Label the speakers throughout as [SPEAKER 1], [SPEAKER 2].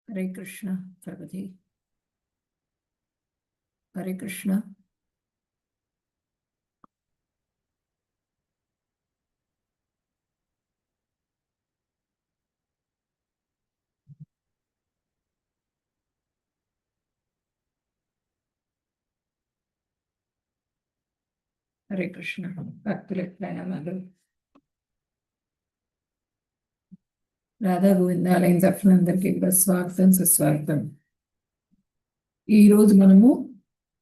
[SPEAKER 1] హరే కృష్ణ ప్రభుజీ. హరే కృష్ణ. హరే కృష్ణ. భక్తులకు ప్రణామాలు. రాధా గోవిందాలయం తరఫునందరికీ కూడా స్వాగతం, సుస్వాగతం. ఈరోజు మనము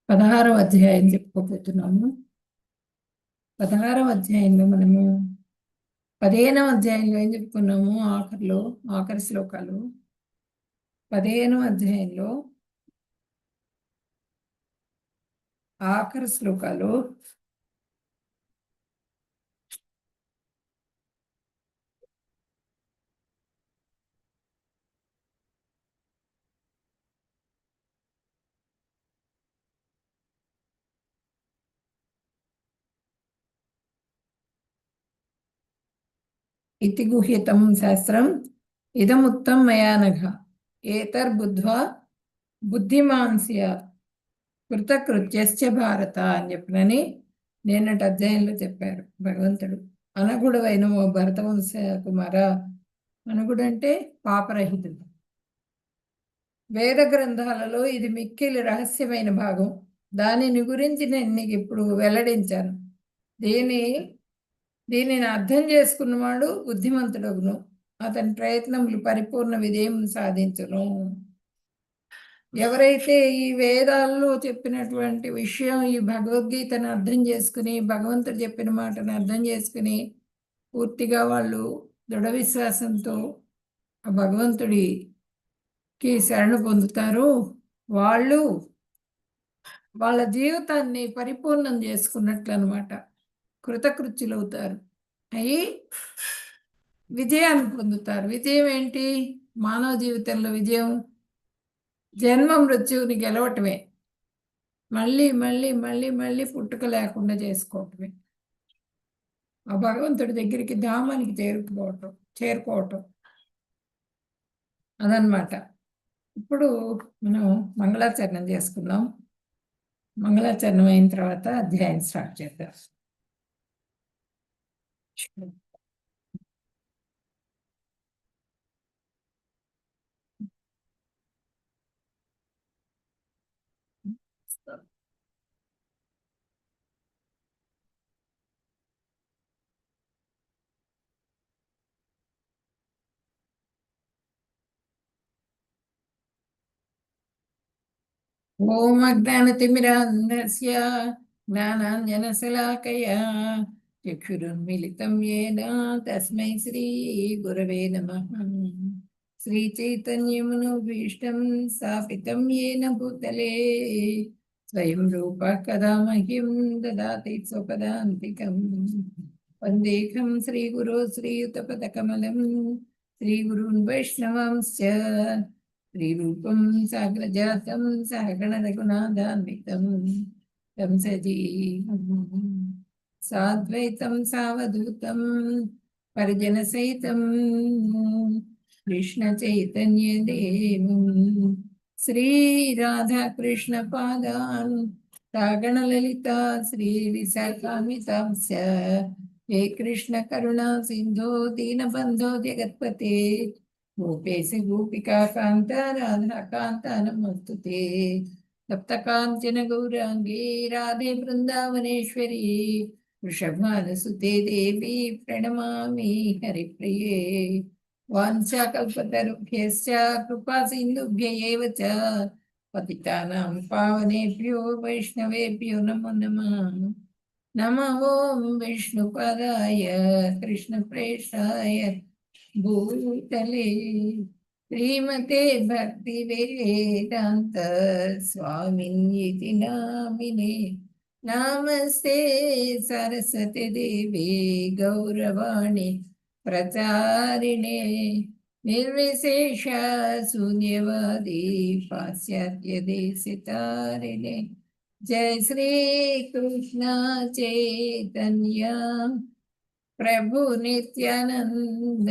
[SPEAKER 1] 16వ అధ్యాయం చెప్పుకోబోతున్నాము. 16వ అధ్యాయంలో మనము 15వ అధ్యాయంలో ఏం చెప్పుకున్నాము? ఆఖరి శ్లోకాలు. 15వ అధ్యాయంలో ఆఖరి శ్లోకాలు ఇతి గుహ్యతం శాస్త్రం ఇదముత్తం మయా నఘ ఏతర్బుద్ధ్వా బుద్ధిమాన్స్య కృతకృత్యశ్చ భారత అని చెప్పినని నిన్నటి అధ్యాయంలో చెప్పారు భగవంతుడు. అనగుడవైన ఓ భరతవంశ కుమార, అనగుడు అంటే పాపరహితుడు. వేద గ్రంథాలలో ఇది మిక్కిలి రహస్యమైన భాగం. దానిని గురించి నేను నీకు ఇప్పుడు వెల్లడించాను. దీనిని అర్థం చేసుకున్నవాడు బుద్ధిమంతుడగును, అతని ప్రయత్నములు పరిపూర్ణ విజయం సాధించును. ఎవరైతే ఈ వేదాల్లో చెప్పినటువంటి విషయం, ఈ భగవద్గీతను అర్థం చేసుకుని, భగవంతుడు చెప్పిన మాటను అర్థం చేసుకుని పూర్తిగా వాళ్ళు దృఢ విశ్వాసంతో ఆ భగవంతుడికి శరణు పొందుతారు, వాళ్ళు వాళ్ళ జీవితాన్ని పరిపూర్ణం చేసుకున్నట్లు అనమాట. కృతకృత్యులవుతారు, అయి విజయాన్ని పొందుతారు. విజయం ఏంటి? మానవ జీవితంలో విజయం జన్మ మృత్యువుని గెలవటమే, మళ్ళీ మళ్ళీ మళ్ళీ మళ్ళీ పుట్టుక లేకుండా చేసుకోవటమే, ఆ భగవంతుడి దగ్గరికి ధామానికి చేరుకోవటం అదనమాట. ఇప్పుడు మనం మంగళాచరణం చేసుకుందాం. మంగళాచరణం అయిన తర్వాత అధ్యాయం స్టార్ట్ చేద్దాం. ఓం అజ్ఞానతిమిరాంధస్య జ్ఞానాంజనశలాకయా చక్షురున్మిలితం యేన తస్మై శ్రీ గురవే నమః. శ్రీచైతన్యమనోభీష్టం స్థాపితం యేన భూతలే స్వయం రూపः కదా మహ్యం దదాతి స్వపదాంతికం. వందేహం శ్రీగురో శ్రీయుతపదకమలం శ్రీగురున్ వైష్ణవాంశ్చ శ్రీరూపం సాగ్రజాతం సహగణ రఘునాథాన్వితం తం సజీవం సాద్వైతం సావధూతం పరిజన సహితం కృష్ణ చైతన్య దేవం శ్రీ రాధా కృష్ణ పాదాన్ సాగణ లలిత శ్రీ విశాఖాన్వితాంశ హే కృష్ణ కరుణా సింధో దీనబంధో జగత్పతే గోపేశ గోపికా కాంత రాధా కాంత నమస్తుతే. సప్త కాంచన గౌరాంగీ రాధే బృందావనేశ్వరి వృషభానుసుతే దేవి ప్రణమామి హరిప్రియే. వాంఛాకల్పతరుభ్యశ్చ కృపా సింధుభ్య ఏవ చ పతితానాం పావనేభ్యో వైష్ణవేభ్యో నమో నమః. నమో ఓం విష్ణుపదాయ కృష్ణప్రేష్ఠాయ భూతలే శ్రీమతే భక్తి వేదాంత స్వామిన్యితి నామినే. నమస్తే సరస్వతి దేవి గౌరవాణి ప్రచారిణే నిర్విశేష శూన్యవాది పాశ్చాత్య దేశితారిణే. జయ శ్రీ కృష్ణ చైతన్య ప్రభు నిత్యానంద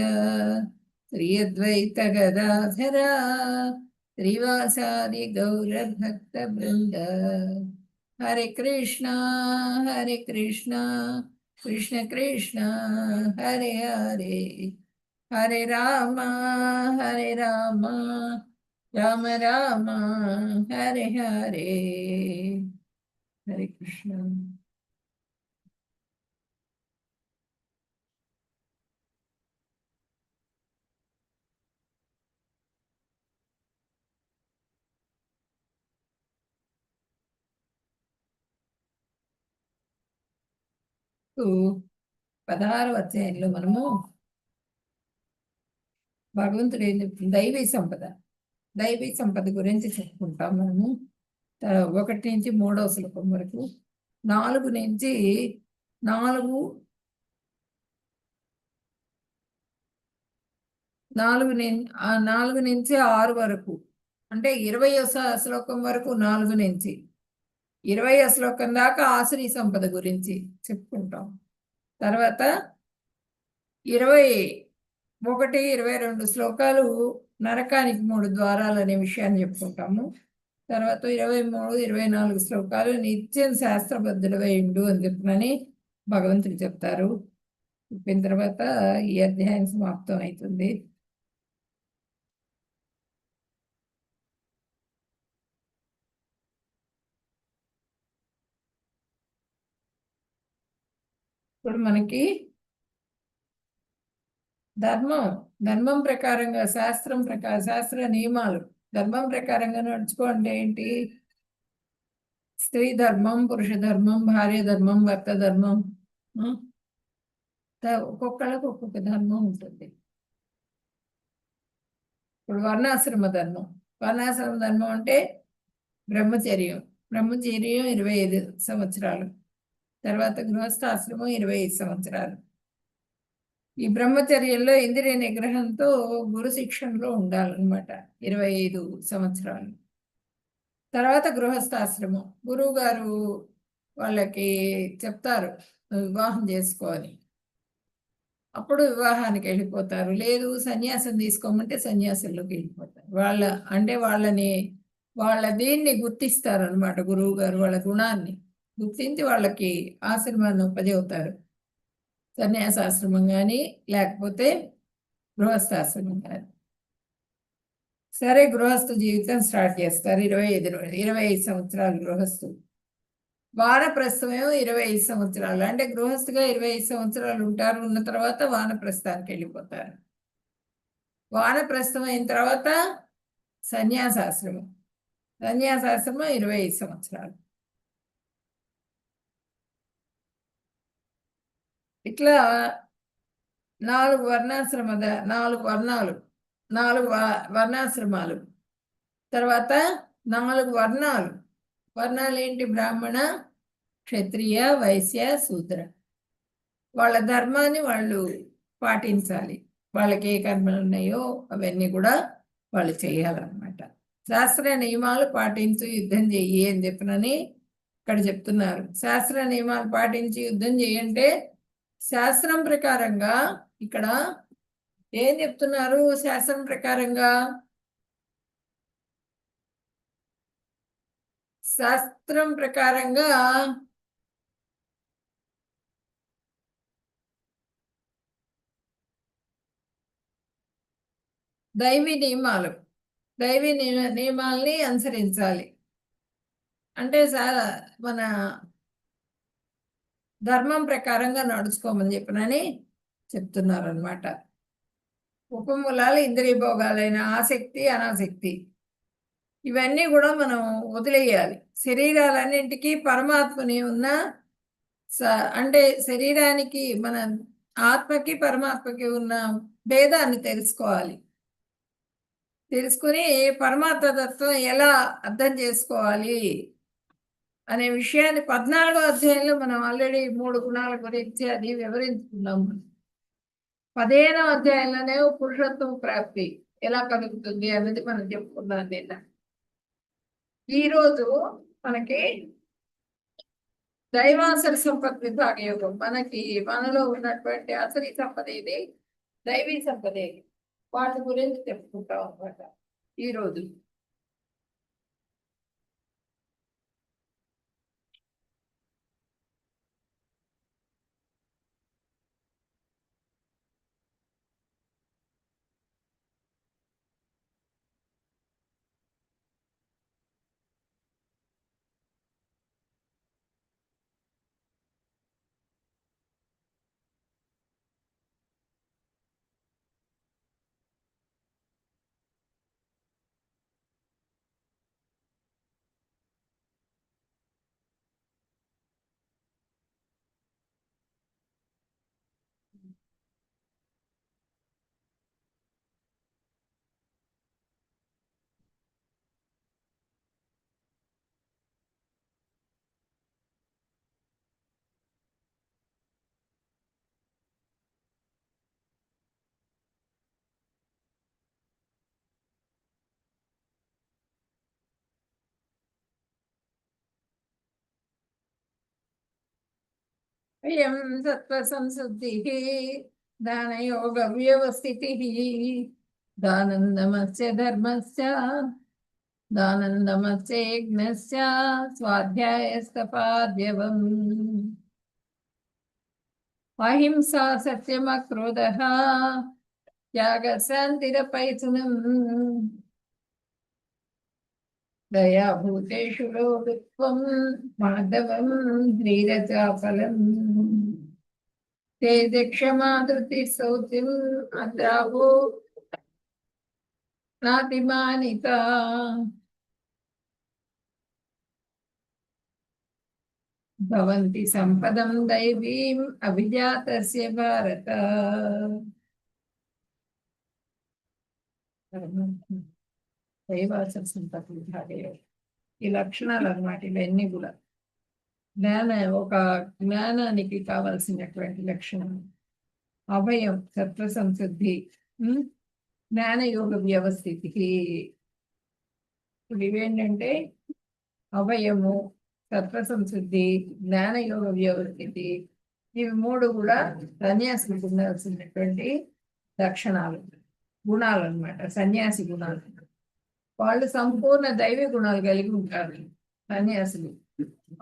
[SPEAKER 1] శ్రీ అద్వైత గదాధర శ్రీవాసాది గౌరభక్త బృంద. హరే కృష్ణ హరే కృష్ణ కృష్ణ కృష్ణ హరే హరే, హరే రామ హరే రామ రామ రామ హరే హరే. హరే కృష్ణ. ఇప్పుడు 16వ అధ్యాయంలో మనము భగవంతుడు ఏం చెప్తుంది, దైవీ సంపద. దైవీ సంపద గురించి చెప్పుకుంటాం మనము. 1 నుంచి 3వ శ్లోకం వరకు, 4 నుంచి 6 వరకు, అంటే 20వ శ్లోకం వరకు 4 నుంచి 20వ శ్లోకం దాకా ఆసురీ సంపద గురించి చెప్పుకుంటాం. తర్వాత 21, 22 శ్లోకాలు నరకానికి 3 ద్వారాలు అనే విషయాన్ని చెప్పుకుంటాము. తర్వాత 23, 24 శ్లోకాలు నిత్యం శాస్త్రబద్ధులవై ఉండు అని చెప్పినని భగవంతుడు చెప్తారు. చెప్పిన తర్వాత ఈ అధ్యాయం సమాప్తం అవుతుంది. ఇప్పుడు మనకి ధర్మం ప్రకారంగా, శాస్త్ర నియమాలు, ధర్మం ప్రకారంగా నడుచుకోండి. ఏంటి? స్త్రీ ధర్మం, పురుష ధర్మం, భార్య ధర్మం, భర్త ధర్మం. ఒక్కొక్కళ్ళకి ఒక్కొక్క ధర్మం ఉంటుంది. ఇప్పుడు వర్ణాశ్రమ ధర్మం అంటే బ్రహ్మచర్యం 25 సంవత్సరాలు. తర్వాత గృహస్థాశ్రమం 25 సంవత్సరాలు. ఈ బ్రహ్మచర్యంలో ఇంద్రియ నిగ్రహంతో గురు శిక్షణలో ఉండాలన్నమాట 25 సంవత్సరాలు. తర్వాత గృహస్థాశ్రమం, గురువు గారు వాళ్ళకి చెప్తారు వివాహం చేసుకోవాలి, అప్పుడు వివాహానికి వెళ్ళిపోతారు. లేదు సన్యాసం తీసుకోమంటే సన్యాసంలోకి వెళ్ళిపోతారు. వాళ్ళ దీన్ని గుర్తిస్తారు అనమాట. గురువు గారు వాళ్ళ గుణాన్ని గుర్తించి వాళ్ళకి ఆశ్రమాన్ని ఉపజవుతారు. సన్యాసాశ్రమం కానీ లేకపోతే గృహస్థాశ్రమం కానీ. సరే, గృహస్థ జీవితం స్టార్ట్ చేస్తారు. 25 సంవత్సరాలు గృహస్థు. వానప్రస్థమేమో 25 సంవత్సరాలు. అంటే గృహస్థుగా 25 సంవత్సరాలు ఉంటారు. ఉన్న తర్వాత వానప్రస్థానికి వెళ్ళిపోతారు. వానప్రస్థం అయిన తర్వాత సన్యాసాశ్రమం 25 సంవత్సరాలు. ఇట్లా 4 వర్ణాశ్రమాలు. తర్వాత 4 వర్ణాలు ఏంటి? బ్రాహ్మణ, క్షత్రియ, వైశ్య, శూద్ర. వాళ్ళ ధర్మాన్ని వాళ్ళు పాటించాలి. వాళ్ళకి ఏ కర్మలు ఉన్నాయో అవన్నీ కూడా వాళ్ళు చేయాలన్నమాట. శాస్త్ర నియమాలు పాటించి యుద్ధం చెయ్యి అని చెప్పినని ఇక్కడ చెప్తున్నారు. శాస్త్ర నియమాలు పాటించి యుద్ధం చేయంటే శాస్త్రం ప్రకారంగా ఇక్కడ ఏం చెప్తున్నారు? శాస్త్రం ప్రకారంగా దైవీ నియమాల్ని అనుసరించాలి. అంటే మన ధర్మం ప్రకారంగా నడుచుకోమని చెప్పినని చెప్తున్నారు అనమాట. ఉపమూలాలు ఇంద్రియ భోగాలైన ఆసక్తి, అనాసక్తి ఇవన్నీ కూడా మనం వదిలేయాలి. శరీరాలన్నింటికీ పరమాత్మని ఉన్న అంటే శరీరానికి, మన ఆత్మకి పరమాత్మకి ఉన్న భేదాన్ని తెలుసుకోవాలి. తెలుసుకుని పరమాత్మ తత్వం ఎలా అర్థం చేసుకోవాలి అనే విషయాన్ని 14వ అధ్యాయంలో మనం ఆల్రెడీ 3 గుణాల గురించి అది వివరించుకున్నాము. 15వ అధ్యాయంలోనే పురుషత్వం ప్రాప్తి ఎలా కలుగుతుంది అన్నది మనం చెప్పుకున్నాం. ఈరోజు మనకి దైవాసరి సంపద విభాగ యోగం, మనలో ఉన్నటువంటి అసలు సంపద ఇది, దైవీ సంపద, వాటి గురించి చెప్పుకుంటాం అన్నమాట ఈరోజు. అయం సత్వసంశుద్ధిః దానయోగవ్యవస్థితిः దానందమస్య ధర్మస్య దానందమస్య యజ్ఞస్య స్వాధ్యాయస్తపాద్యవం అహింసా సత్యమక్రోధః త్యాగశాంతిరపైతునం దయా భూతేషు లోలుత్వం మాధవం ధీరచాపలం తేజక్షమా ధృతి సౌత్యం అద్రావో నాతిమానిత భవంతి సంపదం దైవీం అభిజాతస్య భారత. దైవాచ సంపత్తి విభాగే ఈ లక్షణాలు అన్నమాట. ఇవన్నీ కూడా ఒక జ్ఞానానికి కావలసినటువంటి లక్షణం. అభయం సత్వ సంశుద్ధి, జ్ఞానయోగ వ్యవస్థితికి. ఇవేంటంటే అభయము, సత్వ సంశుద్ధి, జ్ఞానయోగ వ్యవస్థితి. ఇవి మూడు కూడా సన్యాసులకు ఉండాల్సినటువంటి లక్షణాలు, గుణాలు అన్నమాట. సన్యాసి గుణాలు. వాళ్ళు సంపూర్ణ దైవ గుణాలు కలిగి ఉంటారు సన్యాసులు.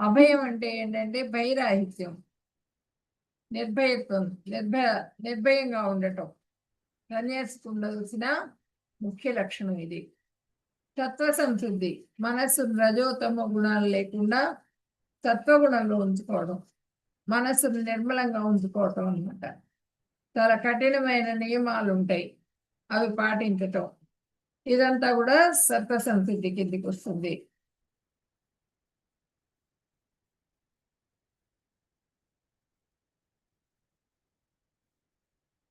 [SPEAKER 1] అభయం అంటే ఏంటంటే భయరాహిత్యం, నిర్భయత్వం, నిర్భయంగా ఉండటం సన్యాసికి ఉండవలసిన ముఖ్య లక్షణం ఇది. తత్వ సంశుద్ధి, మనస్సు రజోతమ గుణాలు లేకుండా సత్వగుణంలో ఉంచుకోవడం, మనస్సును నిర్మలంగా ఉంచుకోవటం అన్నమాట. చాలా కఠినమైన నియమాలు ఉంటాయి, అవి పాటించటం. ఇదంతా కూడా సత్వ సంశుద్ధి కిందికి వస్తుంది.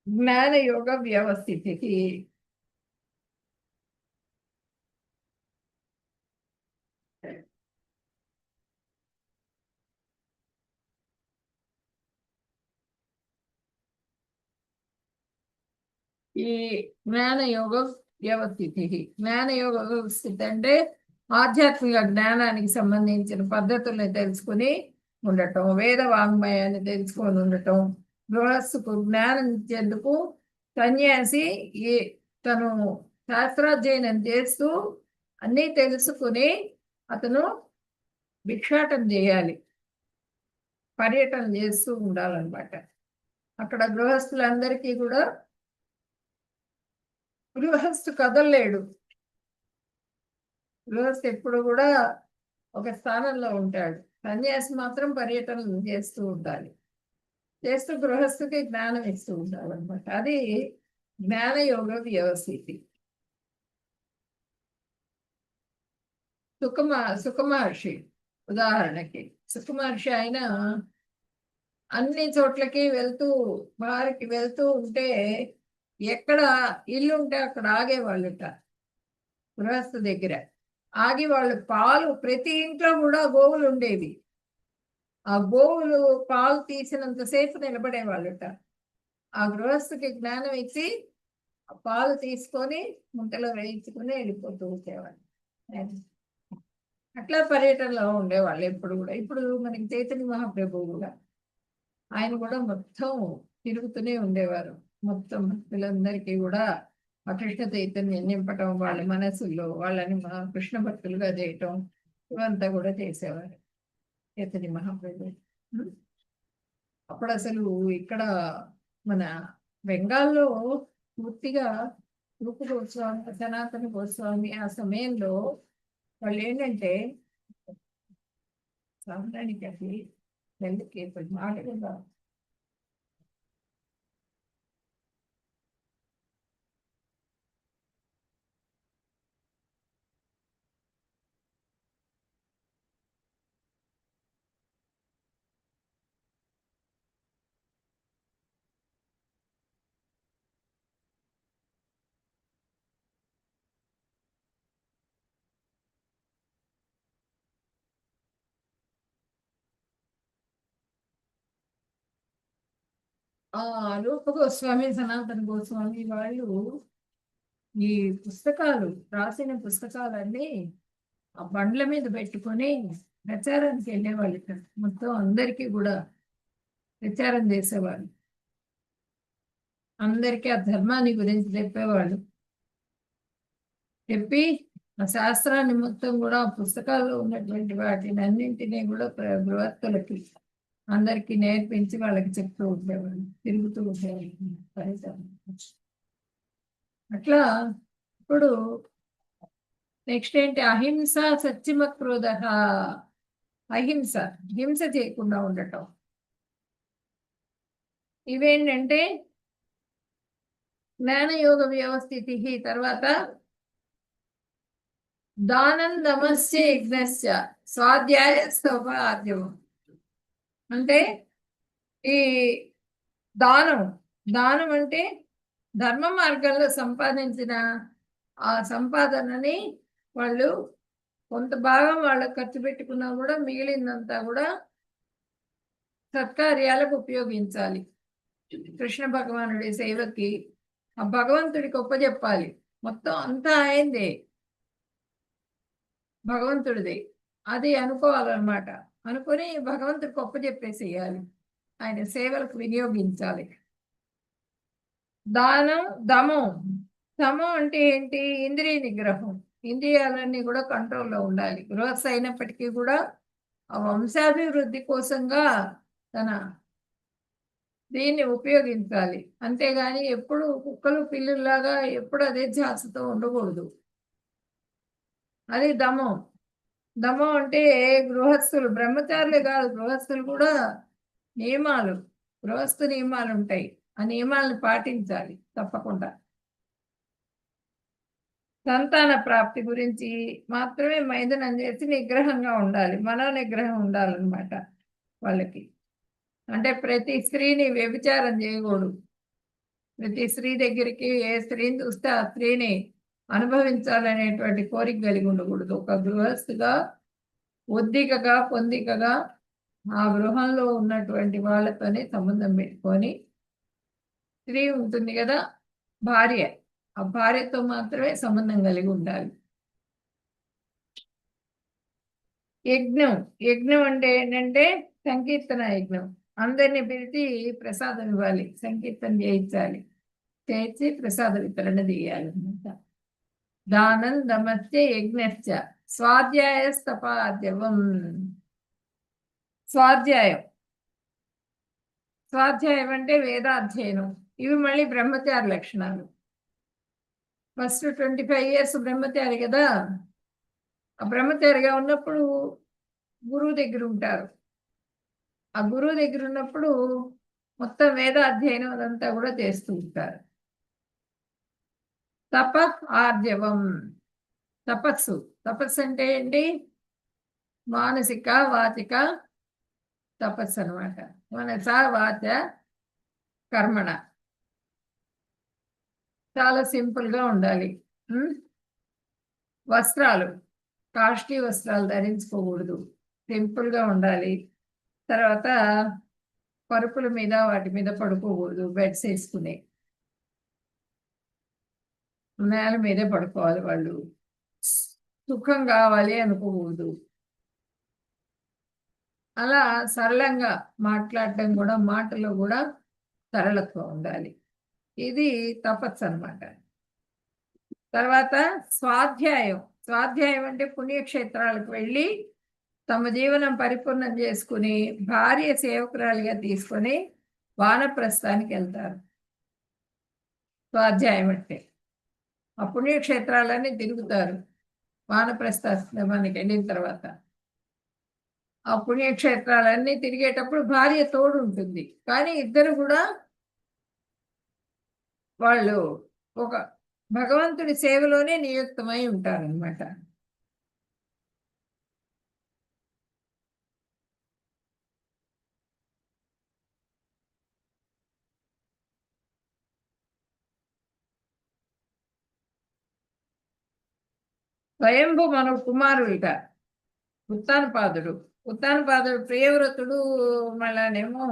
[SPEAKER 1] జ్ఞానయోగ వ్యవస్థితికి. ఈ జ్ఞానయోగ వ్యవస్థితి, జ్ఞానయోగ వ్యవస్థితి అంటే ఆధ్యాత్మిక జ్ఞానానికి సంబంధించిన పద్ధతుల్ని తెలుసుకుని ఉండటం, వేద వాంగ్మయాన్ని తెలుసుకొని ఉండటం. గృహస్థుకు జ్ఞానం ఇచ్చేందుకు సన్యాసి తను శాస్త్రాధ్యయనం చేస్తూ అన్నీ తెలుసుకుని అతను భిక్షాటం చేయాలి, పర్యటన చేస్తూ ఉండాలన్నమాట. అక్కడ గృహస్థులందరికీ కూడా, గృహస్థు కదలలేడు. గృహస్థు ఎప్పుడు కూడా ఒక స్థానంలో ఉంటాడు. సన్యాసి మాత్రం పర్యటనలు చేస్తూ ఉండాలి. చేస్తూ గృహస్థుకి జ్ఞానం ఇస్తూ ఉండాలన్నమాట. అది జ్ఞానయోగ వ్యవస్థితి. సుఖమహర్షి ఉదాహరణకి, సుఖమహర్షి ఆయన అన్ని చోట్లకి బారికి వెళ్తూ ఉంటే ఎక్కడ ఇల్లు ఉంటే అక్కడ ఆగేవాళ్ళుట. గృహస్థు దగ్గర ఆగి వాళ్ళు పాలు, ప్రతి ఇంట్లో కూడా గోవులు ఉండేవి. ఆ గోవులు పాలు తీసినంతసేపు నిలబడేవాళ్ళుట. ఆ గృహస్థుకి జ్ఞానం ఇచ్చి ఆ పాలు తీసుకొని ముంతలో వేయించుకుని వెళ్ళిపోతూ ఉండేవాళ్ళు. అట్లా పర్యటనలో ఉండేవాళ్ళు ఎప్పుడు కూడా. ఇప్పుడు మనకి చైతన్య మహాప్రభువు కూడా, ఆయన కూడా మొత్తం తిరుగుతూనే ఉండేవారు. మొత్తం భక్తులందరికీ కూడా ఆ కృష్ణ చైతన్యం నింపటం, వాళ్ళ మనసుల్లో వాళ్ళని కృష్ణ భక్తులుగా చేయటం, ఇవంతా కూడా చేసేవారు చైతన్య మహాప్రభు. అప్పుడు అసలు ఇక్కడ మన బెంగాల్లో పూర్తిగా రూపు గోస్వామి, సనాతన గోస్వామి ఆ సమయంలో వాళ్ళు ఏంటంటే సాంబ్రానికి అది నెలకి మాటలుగా రూప గోస్వామి, సనాతన గోస్వామి వాళ్ళు ఈ పుస్తకాలు, రాసిన పుస్తకాలన్నీ ఆ బండ్ల మీద పెట్టుకొని ప్రచారానికి వెళ్ళేవాళ్ళు. మొత్తం అందరికీ కూడా ప్రచారం చేసేవాళ్ళు. అందరికీ ఆ ధర్మాన్ని గురించి చెప్పేవాళ్ళు. చెప్పి ఆ శాస్త్రాన్ని మొత్తం కూడా పుస్తకాల్లో ఉన్నటువంటి వాటిని అన్నింటినీ కూడా గృహస్థులకి అందరికీ నేర్పించి వాళ్ళకి చెప్తూ ఉండేవాళ్ళు, తిరుగుతూ ఉండేవాళ్ళు. అట్లా ఇప్పుడు నెక్స్ట్ ఏంటి? అహింస సత్యమ క్రోధ. అహింస, హింస చేయకుండా ఉండటం. ఇవేంటంటే జ్ఞానయోగ వ్యవస్థితి. తర్వాత దానం దమస్య యజ్ఞస్య స్వాధ్యాయ స్తోపాద్యం. అంటే ఈ దానం, దానం అంటే ధర్మ మార్గంలో సంపాదించిన ఆ సంపాదనని వాళ్ళు కొంత భాగం వాళ్ళకి ఖర్చు పెట్టుకున్నా కూడా మిగిలిందంతా కూడా సత్కార్యాలకు ఉపయోగించాలి. కృష్ణ భగవానుడి సేవకి ఆ భగవంతుడికి ఒప్పజెప్పాలి. మొత్తం అంతా అయిందే, భగవంతుడిది. అది అనుకోవాలన్నమాట. అనుకుని భగవంతుడికి ఒప్పజెప్పేసేయాలి, ఆయన సేవలకు వినియోగించాలి. దానం దమం. దమం అంటే ఏంటి? ఇంద్రియ నిగ్రహం. ఇంద్రియాలన్నీ కూడా కంట్రోల్లో ఉండాలి. గృహస్థ అయినప్పటికీ కూడా ఆ వంశాభివృద్ధి కోసంగా తన దీన్ని ఉపయోగించాలి. అంతేగాని ఎప్పుడు కుక్కలు పిల్లుల్లాగా ఎప్పుడు అదే ధ్యాసతో ఉండకూడదు. అది దమం. దమం అంటే గృహస్థులు, బ్రహ్మచారులే కాదు, గృహస్థులు కూడా నియమాలు, గృహస్థ నియమాలు ఉంటాయి. ఆ నియమాలను పాటించాలి తప్పకుండా. సంతాన ప్రాప్తి గురించి మాత్రమే మైదనం చేసి నిగ్రహంగా ఉండాలి, మనో నిగ్రహం ఉండాలన్నమాట వాళ్ళకి. అంటే ప్రతి స్త్రీని వ్యభిచారం చేయకూడదు. ప్రతి స్త్రీ దగ్గరికి ఏ స్త్రీని చూస్తే ఆ స్త్రీని అనుభవించాలనేటువంటి కోరిక కలిగి ఉండకూడదు. ఒక గృహస్థుగా ఒద్దికగా పొందికగా ఆ గృహంలో ఉన్నటువంటి వాళ్ళతోనే సంబంధం పెట్టుకొని, స్త్రీ ఉంటుంది కదా భార్య, ఆ భార్యతో మాత్రమే సంబంధం కలిగి ఉండాలి. యజ్ఞం. యజ్ఞం అంటే ఏంటంటే సంకీర్తన యజ్ఞం. అందరినీ పిలిచి ప్రసాదం ఇవ్వాలి, సంకీర్తన చేయించాలి, చేయించి ప్రసాద వితరణ చేయాలన్నమాట. దానం దమస్య యజ్ఞశ్చ స్వాధ్యాయ స్తపాద్యవం. స్వాధ్యాయం, స్వాధ్యాయం అంటే వేదాధ్యయనం. ఇవి మళ్ళీ బ్రహ్మచారి లక్షణాలు. ఫస్ట్ 25 years బ్రహ్మచారి కదా, ఆ బ్రహ్మచారిగా ఉన్నప్పుడు గురువు దగ్గర ఉంటారు. ఆ గురువు దగ్గర ఉన్నప్పుడు మొత్తం వేద అధ్యయనం అదంతా కూడా చేస్తూ ఉంటారు. తప ఆర్జవం. తపస్సు. తపస్సు అంటే ఏంటి? మానసిక వాచిక తపస్సు అనమాట. మనస వాచ కర్మణ. చాలా సింపుల్ గా ఉండాలి. వస్త్రాలు, కాస్ట్లీ వస్త్రాలు ధరించుకోకూడదు, సింపుల్ గా ఉండాలి. తర్వాత పరుపుల మీద వాటి మీద పడుకోకూడదు, బెడ్స్ వేసుకుని నేల మీదే పడుకోవాలి వాళ్ళు. సుఖం కావాలి అనుకోకూడదు. అలా సరళంగా మాట్లాడడం కూడా, మాటలో కూడా సరళత్వం ఉండాలి. ఇది తపస్సు అన్నమాట. తర్వాత స్వాధ్యాయం. స్వాధ్యాయం అంటే పుణ్యక్షేత్రాలకు వెళ్ళి తమ జీవనం పరిపూర్ణం చేసుకుని భార్య సేవకురాలిగా తీసుకొని వానప్రస్థానికి వెళ్తారు. స్వాధ్యాయం అంటే ఆ పుణ్యక్షేత్రాలన్నీ తిరుగుతారు వానప్రస్థానికి వెళ్ళిన తర్వాత. ఆ పుణ్యక్షేత్రాలన్నీ తిరిగేటప్పుడు భార్య తోడు ఉంటుంది, కానీ ఇద్దరు కూడా వాళ్ళు ఒక భగవంతుడి సేవలోనే నియుక్తమై ఉంటారన్నమాట. స్వయంభు మన కుమారుడిట ఉత్తానపాదుడు. ఉత్తానపాదుడు ప్రియవ్రతుడు, మళ్ళానేమో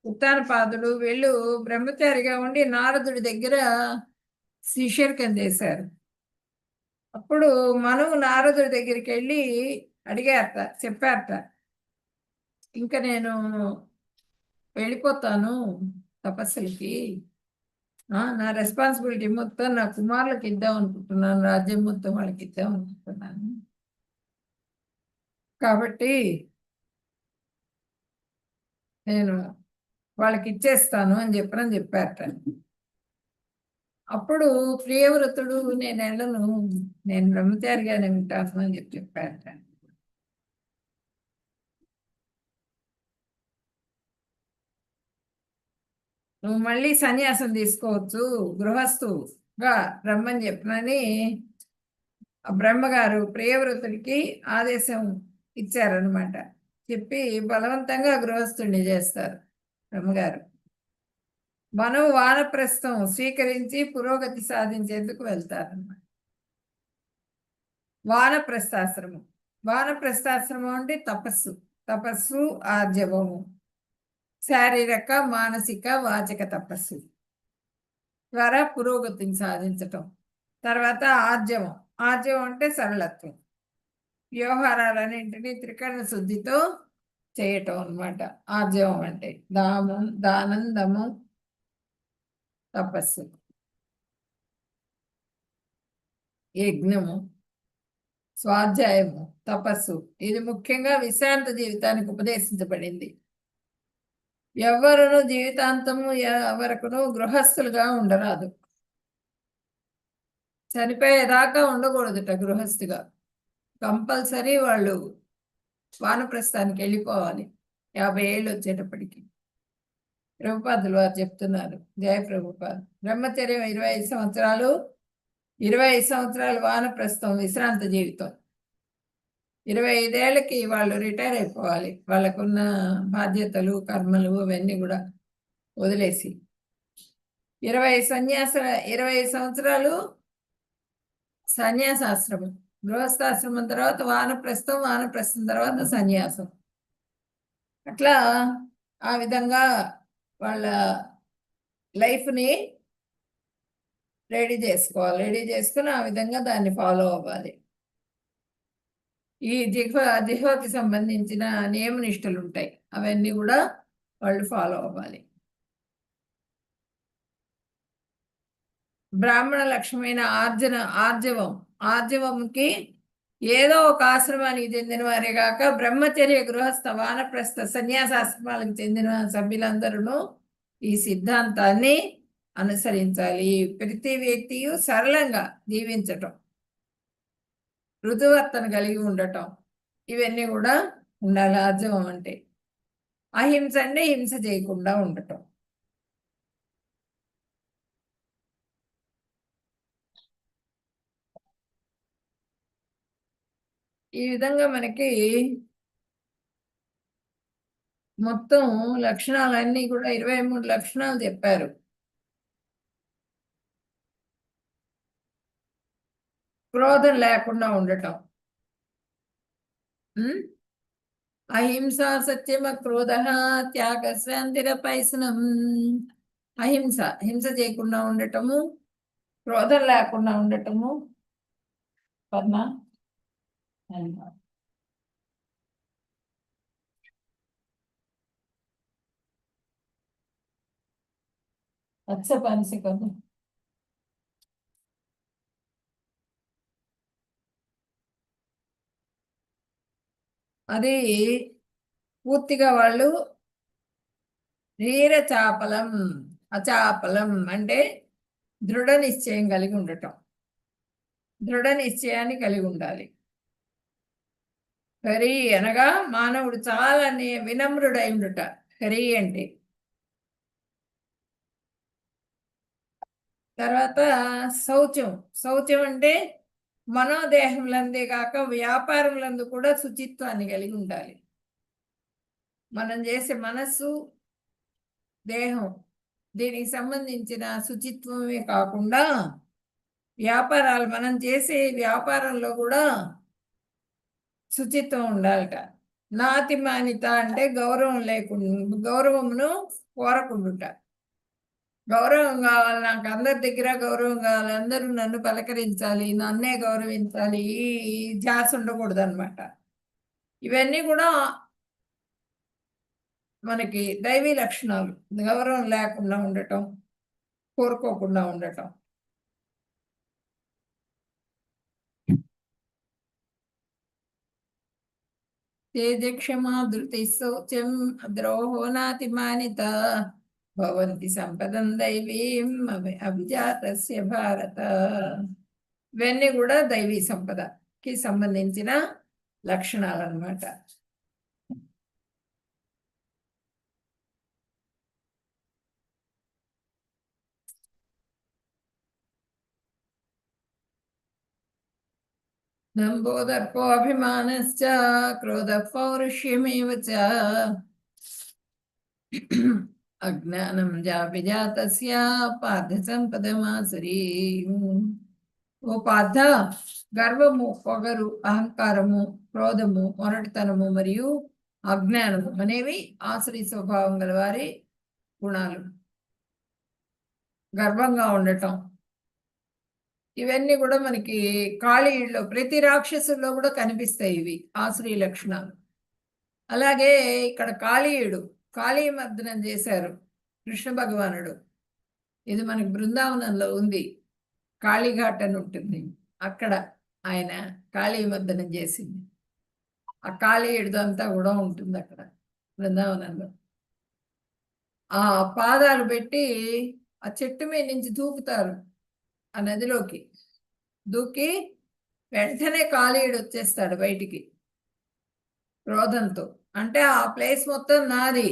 [SPEAKER 1] ఉత్తానపాదుడు వీళ్ళు బ్రహ్మచారిగా ఉండి నారదుడి దగ్గర శిష్యరికం చేశారు. అప్పుడు మనువు నారదుడి దగ్గరికి వెళ్ళి అడిగారట, చెప్పారట, ఇంకా నేను వెళ్ళిపోతాను తపస్సులకి. నా రెస్పాన్సిబిలిటీ మొత్తం నా కుమారులకు ఇద్దాం అనుకుంటున్నాను, రాజ్యం మొత్తం వాళ్ళకి ఇద్దాం అనుకుంటున్నాను. కాబట్టి నేను వాళ్ళకి ఇచ్చేస్తాను అని చెప్పారట. అప్పుడు ప్రియవ్రతుడు నేను వెళ్ళను, నేను బ్రహ్మచారిగానే ఉంటాను అని చెప్పారట. నువ్వు మళ్ళీ సన్యాసం తీసుకోవచ్చు, గృహస్థుగా రమ్మని చెప్పనని బ్రహ్మగారు ప్రియవ్రతుడికి ఆదేశం ఇచ్చారనమాట. చెప్పి బలవంతంగా గృహస్థుడిని చేస్తారు బ్రహ్మగారు. మనం వానప్రస్థం స్వీకరించి పురోగతి సాధించేందుకు వెళ్తారన్నమాట. వానప్రస్థాశ్రమం. వానప్రస్థాశ్రమం అంటే తపస్సు ఆర్జవము, శారీరక మానసిక వాచక తపస్సు ద్వారా పురోగతిని సాధించటం. తర్వాత ఆర్జవం. ఆర్జవం అంటే సరళత్వం, వ్యవహారాలన్నింటినీ త్రికరణ శుద్ధితో చేయటం అన్నమాట. ఆర్జవం అంటే దానం దమం తపస్సు, యజ్ఞము, స్వాధ్యాయము, తపస్సు. ఇది ముఖ్యంగా విశ్రాంత జీవితానికి ఉపదేశించబడింది. ఎవరును జీవితాంతము ఎవరకును గృహస్థులుగా ఉండరాదు. చనిపోయేదాకా ఉండకూడదుట గృహస్థిగా. కంపల్సరీ వాళ్ళు వానప్రస్థానికి వెళ్ళిపోవాలి 50 ఏళ్ళు వచ్చేటప్పటికి. ప్రభుపాదులు వారు చెప్తున్నారు. జయ ప్రభుపాద్. బ్రహ్మచర్యం 25 సంవత్సరాలు, 25 సంవత్సరాలు వానప్రస్థం విశ్రాంత జీవితం. 25 ఏళ్ళకి వాళ్ళు రిటైర్ అయిపోవాలి, వాళ్ళకున్న బాధ్యతలు కర్మలు అవన్నీ కూడా వదిలేసి. 20 సంవత్సరాలు సన్యాసాశ్రమం. గృహస్థాశ్రమం తర్వాత వానప్రస్థం, వానప్రస్థం తర్వాత సన్యాసం. అట్లా ఆ విధంగా వాళ్ళ లైఫ్ని రెడీ చేసుకోవాలి. రెడీ చేసుకుని ఆ విధంగా దాన్ని ఫాలో అవ్వాలి. ఈ జిహ్వకి సంబంధించిన నియమనిష్టలు ఉంటాయి, అవన్నీ కూడా వాళ్ళు ఫాలో అవ్వాలి. బ్రాహ్మణ లక్ష్యమైన ఆర్జవంకి ఏదో ఒక ఆశ్రమానికి చెందిన వారే కాక బ్రహ్మచర్య గృహస్థ వానప్రస్థ సన్యాసాశ్రమాలకు చెందిన సభ్యులందరూ ఈ సిద్ధాంతాన్ని అనుసరించాలి. ప్రతి వ్యక్తియు సరళంగా జీవించటం, ఋతువర్తన కలిగి ఉండటం, ఇవన్నీ కూడా ఉండాలి. ఆర్జవం అంటే అహింస అంటే హింస చేయకుండా ఉండటం. ఈ విధంగా మనకి మొత్తం లక్షణాలన్నీ కూడా 23 లక్షణాలు చెప్పారు. క్రోధం లేకుండా ఉండటం, అహింస సత్యమ క్రోధ త్యాగ శాంతిరపైసనం. అహింస, హింస చేయకుండా ఉండటము, క్రోధం లేకుండా ఉండటము. పద్మ పంచి కదా. అది పూర్తిగా వాళ్ళు చాపలం అచాపలం అంటే దృఢ నిశ్చయం కలిగి ఉండటం, దృఢ నిశ్చయాన్ని కలిగి ఉండాలి. హరి అనగా మానవుడు చాలా వినమ్రుడై ఉండుట హరి అంటే. తర్వాత శౌచం అంటే మనోదేహములందే కాక వ్యాపారములందు కూడా శుచిత్వాన్ని కలిగి ఉండాలి. మనం చేసే మనస్సు, దేహం, దీనికి సంబంధించిన శుచిత్వమే కాకుండా వ్యాపారాలు, మనం చేసే వ్యాపారంలో కూడా శుచిత్వం ఉండాలట. నాతి మానిత అంటే గౌరవం లేకుండా, గౌరవమును కోరకుండుట. గౌరవం కావాలి, నాకు అందరి దగ్గర గౌరవం కావాలి, అందరూ నన్ను పలకరించాలి, నన్నే గౌరవించాలి, ఈ ధ్యాస ఉండకూడదు అనమాట. ఇవన్నీ కూడా మనకి దైవీ లక్షణాలు. గౌరవం లేకుండా ఉండటం, కోరుకోకుండా ఉండటం. తేజక్షమా ధృతి శౌచ్యం ద్రోహో నాతిమానిత భవంతి సంపదం దైవీం అభిజాతస్య భారత. ఇవన్నీ కూడా దైవీ సంపదకి సంబంధించిన లక్షణాలు అన్నమాట. దంభోదర్పో అభిమానశ్చ క్రోధ పౌరుష్యమేవ చ అజ్ఞానం జాపిజాతస్య పార్థ సంపదమాసురీ. ఓ పార్థ, గర్వము, పొగరు, అహంకారము, క్రోధము, మొరటితనము మరియు అజ్ఞానము అనేవి ఆసురీ స్వభావం గల వారి గుణాలు. గర్వంగా ఉండటం, ఇవన్నీ కూడా మనకి కాళీయుల్లో ప్రతి రాక్షసుల్లో కూడా కనిపిస్తాయి ఇవి ఆసురీ లక్షణాలు. అలాగే ఇక్కడ కాళీయుడు కాళీ మర్దనం చేశారు కృష్ణ భగవానుడు. ఇది మనకి బృందావనంలో ఉంది, కాళీఘాట్ అని ఉంటుంది, అక్కడ ఆయన కాళీ మర్దనం చేసింది. ఆ కాళీయుడిదంతా కూడా ఉంటుంది అక్కడ బృందావనంలో. ఆ పాదాలు పెట్టి ఆ చెట్టు మీద నుంచి దూకుతారు ఆ నదిలోకి. దూకి వెంటనే కాళీయుడు వచ్చేస్తాడు బయటికి క్రోధంతో. అంటే ఆ ప్లేస్ మొత్తం నాది,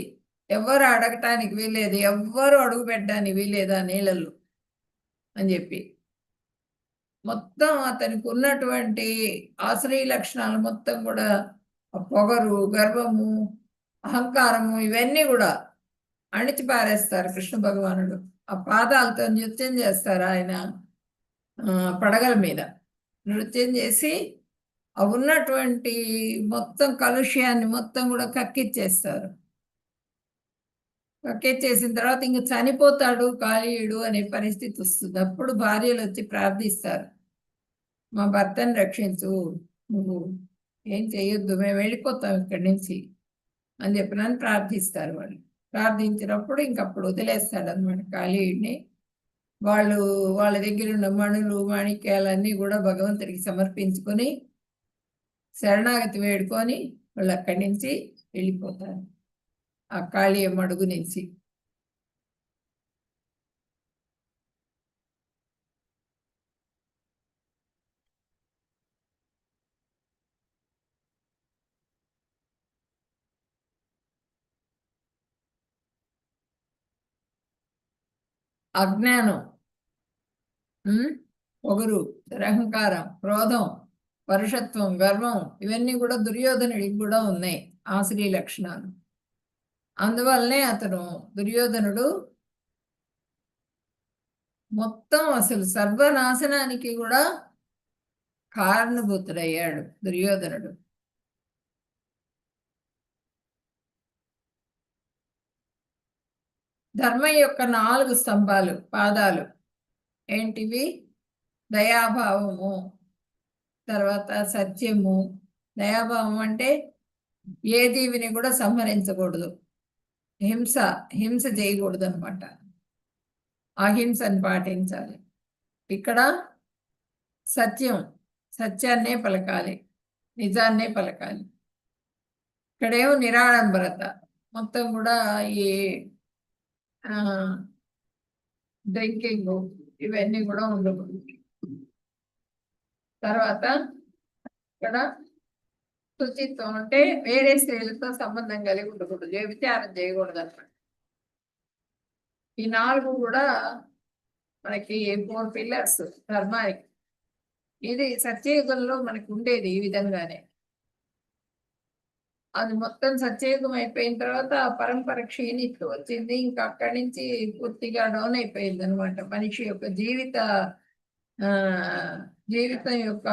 [SPEAKER 1] ఎవ్వరు అడగటానికి వీలేదు, ఎవ్వరు అడుగు పెట్టడానికి వీలేదు ఆ నీళ్ళల్లో అని చెప్పి మొత్తం అతనికి ఉన్నటువంటి ఆశ్రయ లక్షణాలు మొత్తం కూడా పొగరు, గర్వము, అహంకారము ఇవన్నీ కూడా అణిచిపారేస్తారు కృష్ణ భగవానుడు. ఆ పాదాలతో నృత్యం చేస్తారు ఆయన పడగల మీద నృత్యం చేసి ఆ ఉన్నటువంటి మొత్తం కలుష్యాన్ని మొత్తం కూడా కక్కిచ్చేస్తారు. కక్కిచ్చేసిన తర్వాత ఇంక చనిపోతాడు కాళీయుడు అనే పరిస్థితి వస్తుంది. అప్పుడు భార్యలు వచ్చి ప్రార్థిస్తారు, మా భర్తను రక్షించు, నువ్వు ఏం చేయొద్దు, మేము వెళ్ళిపోతాం ఇక్కడి నుంచి అని చెప్పినని ప్రార్థిస్తారు. వాళ్ళు ప్రార్థించినప్పుడు ఇంకప్పుడు వదిలేస్తాడు అనమాట కాళీయుడిని. వాళ్ళ దగ్గర ఉన్న మణులు, మాణిక్యాలన్నీ కూడా భగవంతుడికి సమర్పించుకొని శరణాగతి వేడుకొని వాళ్ళు అక్కడి నుంచి వెళ్ళిపోతారు ఆ కాళీ మడుగు నుంచి. అజ్ఞానం, పొగరు, అహంకారం, క్రోధం, పరుషత్వం, గర్వం ఇవన్నీ కూడా దుర్యోధనుడికి కూడా ఉన్నాయి ఆశ్రీ లక్షణాలు. అందువల్లనే అతను దుర్యోధనుడు మొత్తం అసలు సర్వనాశనానికి కూడా కారణభూతుడయ్యాడు దుర్యోధనుడు. ధర్మం యొక్క 4 స్తంభాలు, పాదాలు ఏంటివి? దయాభావము, తర్వాత సత్యము. దయాభావం అంటే ఏ జీవిని కూడా సంహరించకూడదు, హింస చేయకూడదు అనమాట, అహింసను పాటించాలి. ఇక్కడ సత్యాన్నే పలకాలి, నిజాన్నే పలకాలి. ఇక్కడేమో నిరాడంబరత, మొత్తం కూడా ఈ డ్రింకింగ్ ఇవన్నీ కూడా ఉండకూడదు. తర్వాత ఇక్కడ శుచిత్వం అంటే వేరే స్త్రీలతో సంబంధం కలిగి ఉండకూడదు, వ్యభిచారం చేయకూడదు అనమాట. ఈ 4 కూడా మనకి 4 పిల్లర్స్ ధర్మానికి. ఇది సత్యయుగంలో మనకు ఉండేది ఈ విధంగానే. అది మొత్తం సత్యయుగం అయిపోయిన తర్వాత ఆ పరంపర క్షీణిస్తూ వచ్చింది. ఇంకా అక్కడి నుంచి పూర్తిగా డౌన్ అయిపోయింది అనమాట. మనిషి యొక్క జీవితం యొక్క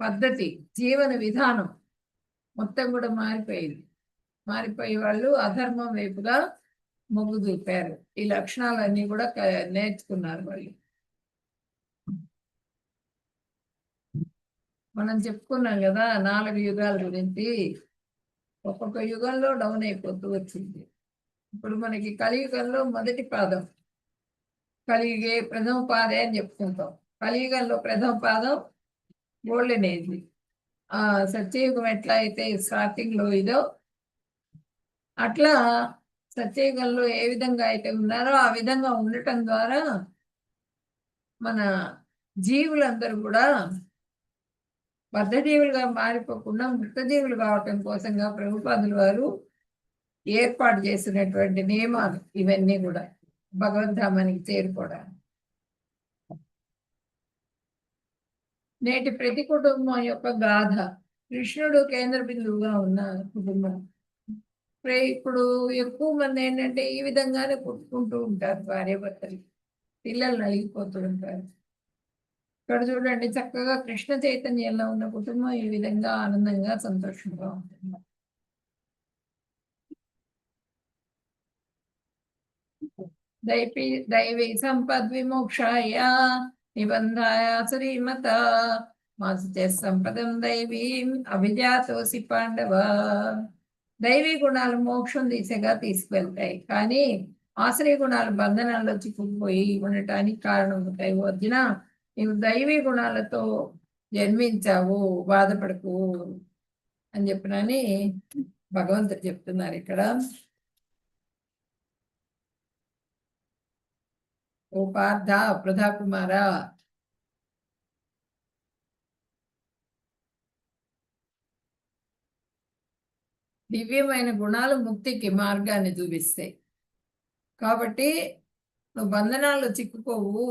[SPEAKER 1] పద్ధతి, జీవన విధానం మొత్తం కూడా మారిపోయి వాళ్ళు అధర్మం వైపుగా మొగ్గు చూపారు. ఈ లక్షణాలన్నీ కూడా నేర్చుకున్నారు వాళ్ళు. మనం చెప్పుకున్నాం కదా 4 యుగాల గురించి. ఒక్కొక్క యుగంలో డౌన్ అయిపోతూ వచ్చింది. ఇప్పుడు మనకి కలియుగంలో మొదటి పాదం, కలియుగే ప్రథమ పాదే అని చెప్పుకుంటాం. కలియుగంలో ప్రథమ పాదం గోల్డెన్ ఏజ్. సత్యయుగం ఎట్లా అయితే స్టార్టింగ్ లో ఇదో, అట్లా సత్యయుగంలో ఏ విధంగా అయితే ఉన్నారో ఆ విధంగా ఉండటం ద్వారా మన జీవులందరూ కూడా బద్ధజీవులుగా మారిపోకుండా మృతజీవులు కావటం కోసంగా ప్రభుపాదులు వారు ఏర్పాటు చేసినటువంటి నియమాలు ఇవన్నీ కూడా భగవద్ధామానికి చేరుకోవడానికి. నేటి ప్రతి కుటుంబం యొక్క గాథ, కృష్ణుడు కేంద్ర బిందువుగా ఉన్న కుటుంబం. ఇప్పుడు ఎక్కువ మంది ఏంటంటే ఈ విధంగానే పుట్టుకుంటూ ఉంటారు, భార్య భర్తలు, పిల్లలు నలిగిపోతూ ఉంటారు. ఇక్కడ చూడండి, చక్కగా కృష్ణ చైతన్యంలో ఉన్న కుటుంబం ఈ విధంగా ఆనందంగా సంతోషంగా ఉంటుంది. దైవీ సంపద్విమోక్షాయ నిబంధాయ శ్రీమత మాసు సంపదం దైవీం అభిజాతోసి పాండవ. దైవీ గుణాలు మోక్షం దిశగా తీసుకువెళ్తాయి, కానీ ఆశ్రయ గుణాలు బంధనాల్లో చిక్కుకుపోయి ఉండటానికి కారణం అవుతాయి. అర్జున, నీవు దైవీ గుణాలతో జన్మించావు, బాధపడకు అని చెప్పినని భగవంతుడు చెప్తున్నారు ఇక్కడ. ఓ పార్థ ప్రధా కుమార, దివ్యమైన గుణాలు ముక్తికి మార్గాన్ని చూపిస్తాయి. కాబట్టి నువ్వు బంధనాల్లో చిక్కుకోవు,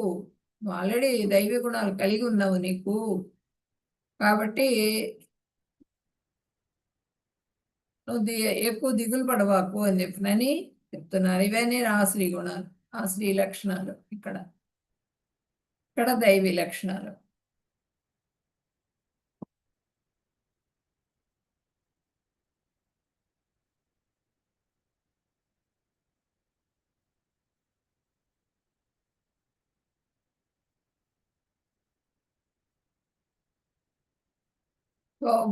[SPEAKER 1] నువ్వు ఆల్రెడీ దైవ గుణాలు కలిగి ఉన్నావు నీకు. కాబట్టి నువ్వు ఎక్కువ దిగులు పడవాకు అని చెప్పినని చెప్తున్నారు. ఇవన్నీ ఆశ్రీ గుణాలు, ఆశ్రీ లక్షణాలు. ఇక్కడ దైవీ లక్షణాలు.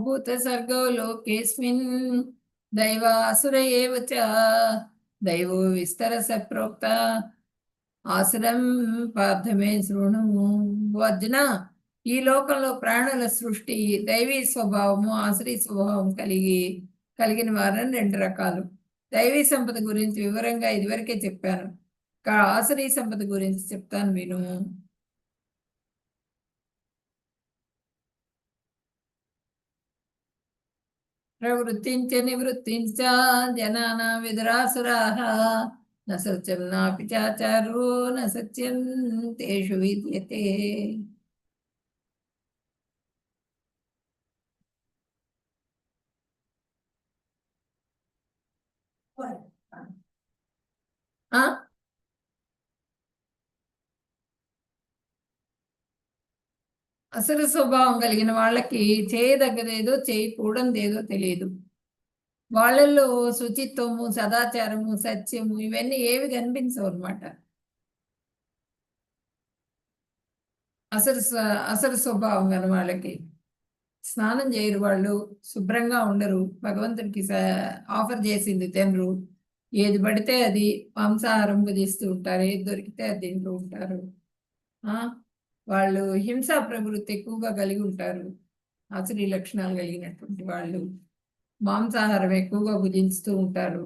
[SPEAKER 1] భూత సర్గో లోకేస్మిన్ దైవాసుర ఏవ చ దైవో విస్తరస ప్రోక్త ఆసురం పార్థమే శృణు. అర్జున, ఈ లోకంలో ప్రాణుల సృష్టి దైవీ స్వభావము, ఆశ్రీ స్వభావం కలిగిన వారని రెండు రకాలు. దైవీ సంపద గురించి వివరంగా ఇదివరకే చెప్పాను. ఆశ్రీ సంపద గురించి చెప్తాను విను. ప్రవృత్తించ నివృత్తించ జనానా విదురాసురాః న సత్యం నాపి చాచారో న సత్యం తేషు విద్యతే. అసలు స్వభావం కలిగిన వాళ్ళకి చేయదగ్గదేదో చేయకూడదేదో తెలియదు. వాళ్ళల్లో శుచిత్వము, సదాచారము, సత్యము ఇవన్నీ ఏవి కనిపించవు అనమాట. అసలు స్వభావం కానీ వాళ్ళకి స్నానం చేయరు, వాళ్ళు శుభ్రంగా ఉండరు, భగవంతుడికి ఆఫర్ చేసింది తినరు, ఏది పడితే అది మాంసాహారం భుజిస్తూ ఉంటారు, ఏది దొరికితే అది తింటూ ఉంటారు. వాళ్ళు హింసా ప్రవృత్తి ఎక్కువగా కలిగి ఉంటారు. ఆశ్రీ లక్షణాలు కలిగినటువంటి వాళ్ళు మాంసాహారం ఎక్కువగా భుజిస్తూ ఉంటారు,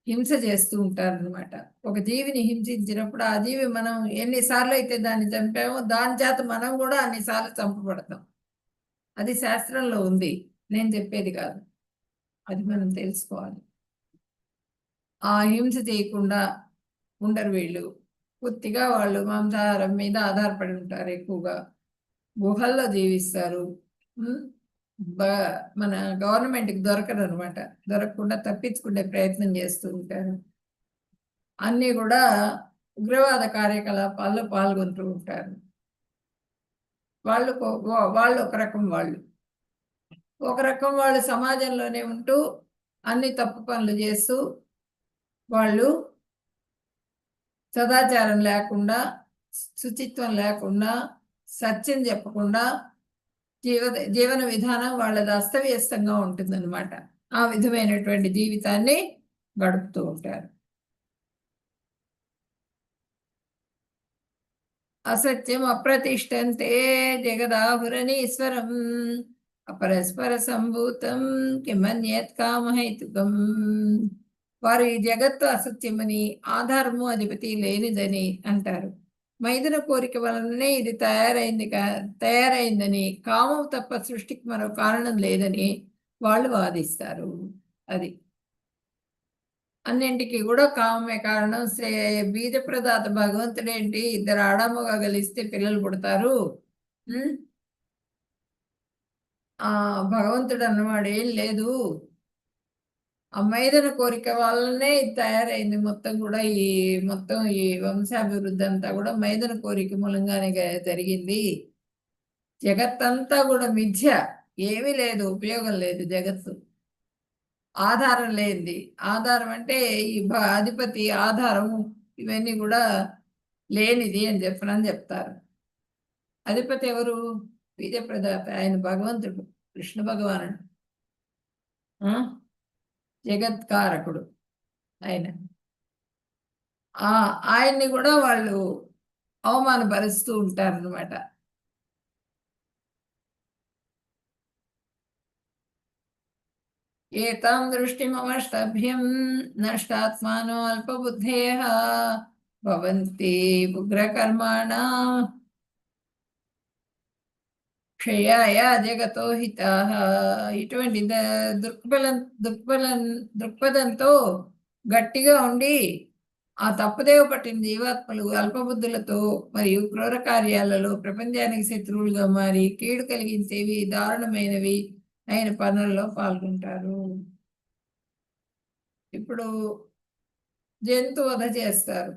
[SPEAKER 1] హింస చేస్తూ ఉంటారు అనమాట. ఒక జీవిని హింసించినప్పుడు ఆ జీవి మనం ఎన్నిసార్లు అయితే దాన్ని చంపామో దాని చేత మనం కూడా అన్నిసార్లు చంపబడతాం. అది శాస్త్రంలో ఉంది, నేను చెప్పేది కాదు, అది మనం తెలుసుకోవాలి. ఆ హింస చేయకుండా ఉండరు వీళ్ళు. పూర్తిగా వాళ్ళు మాంసాహారం మీద ఆధారపడి ఉంటారు, ఎక్కువగా గుహల్లో జీవిస్తారు. మన గవర్నమెంట్కి దొరకరు అనమాట, దొరకకుండా తప్పించుకునే ప్రయత్నం చేస్తూ ఉంటారు. అన్నీ కూడా ఉగ్రవాద కార్యకలాపాల్లో పాల్గొంటూ ఉంటారు. వాళ్ళు ఒక రకం వాళ్ళు సమాజంలోనే ఉంటూ అన్ని తప్పు పనులు చేస్తూ వాళ్ళు సదాచారం లేకుండా, శుచిత్వం లేకుండా, సత్యం చెప్పకుండా జీవన విధానం వాళ్ళది అస్తవ్యస్తంగా ఉంటుందన్నమాట. ఆ విధమైనటువంటి జీవితాన్ని గడుపుతూ ఉంటారు. అసత్యం అప్రతిష్టంతే జగదాహురనీశ్వరం అపరస్పర సంభూతం కిమన్యత్ కామహైతుకం. వారు ఈ జగత్తు అసత్యమని, ఆధారము అధిపతి లేనిదని అంటారు. మైదున కోరిక వలననే ఇది తయారైందని, కామం తప్ప సృష్టికి మరో కారణం లేదని వాళ్ళు వాదిస్తారు. అది అన్నింటికి కూడా కామమే కారణం. బీజ ప్రదాత భగవంతుడేంటి, ఇద్దరు ఆడమ్మగా కలిస్తే పిల్లలు పుడతారు. ఉమ్, ఆ భగవంతుడు అన్నవాడు ఏం లేదు. ఆ మైదన కోరిక వల్లనే ఇది తయారైంది. మొత్తం ఈ వంశాభివృద్ధి అంతా కూడా మైదన కోరిక మూలంగానే జరిగింది. జగత్తంతా కూడా మిథ్య, ఏమీ లేదు, ఉపయోగం లేదు జగత్తు. ఆధారం లేనిది. ఆధారం అంటే ఈ అధిపతి ఆధారము ఇవన్నీ కూడా లేనిది అని చెప్తారు. అధిపతి ఎవరు? బీజప్రదాత, ఆయన భగవంతుడు, కృష్ణ భగవానుడు, జగత్కారకుడు ఆయన. ఆయన్ని కూడా వాళ్ళు అవమానపరుస్తూ ఉంటారనమాట. ఏతాం దృష్టిమవష్టభ్యం నష్టాత్మానో అల్పబుద్ధేః భవంతి ఉగ్రకర్మాణ క్షయాయ జగతో హితాః. ఇటువంటి దృక్పథంతో గట్టిగా ఉండి ఆ తప్పుదేవ పట్టిన జీవాత్మలు అల్పబుద్ధులతో మరియు క్రూర కార్యాలలో ప్రపంచానికి శత్రువులుగా మారి కీడు కలిగించేవి, దారుణమైనవి అయిన పనుల్లో పాల్గొంటారు. ఇప్పుడు జంతు వధ చేస్తారు,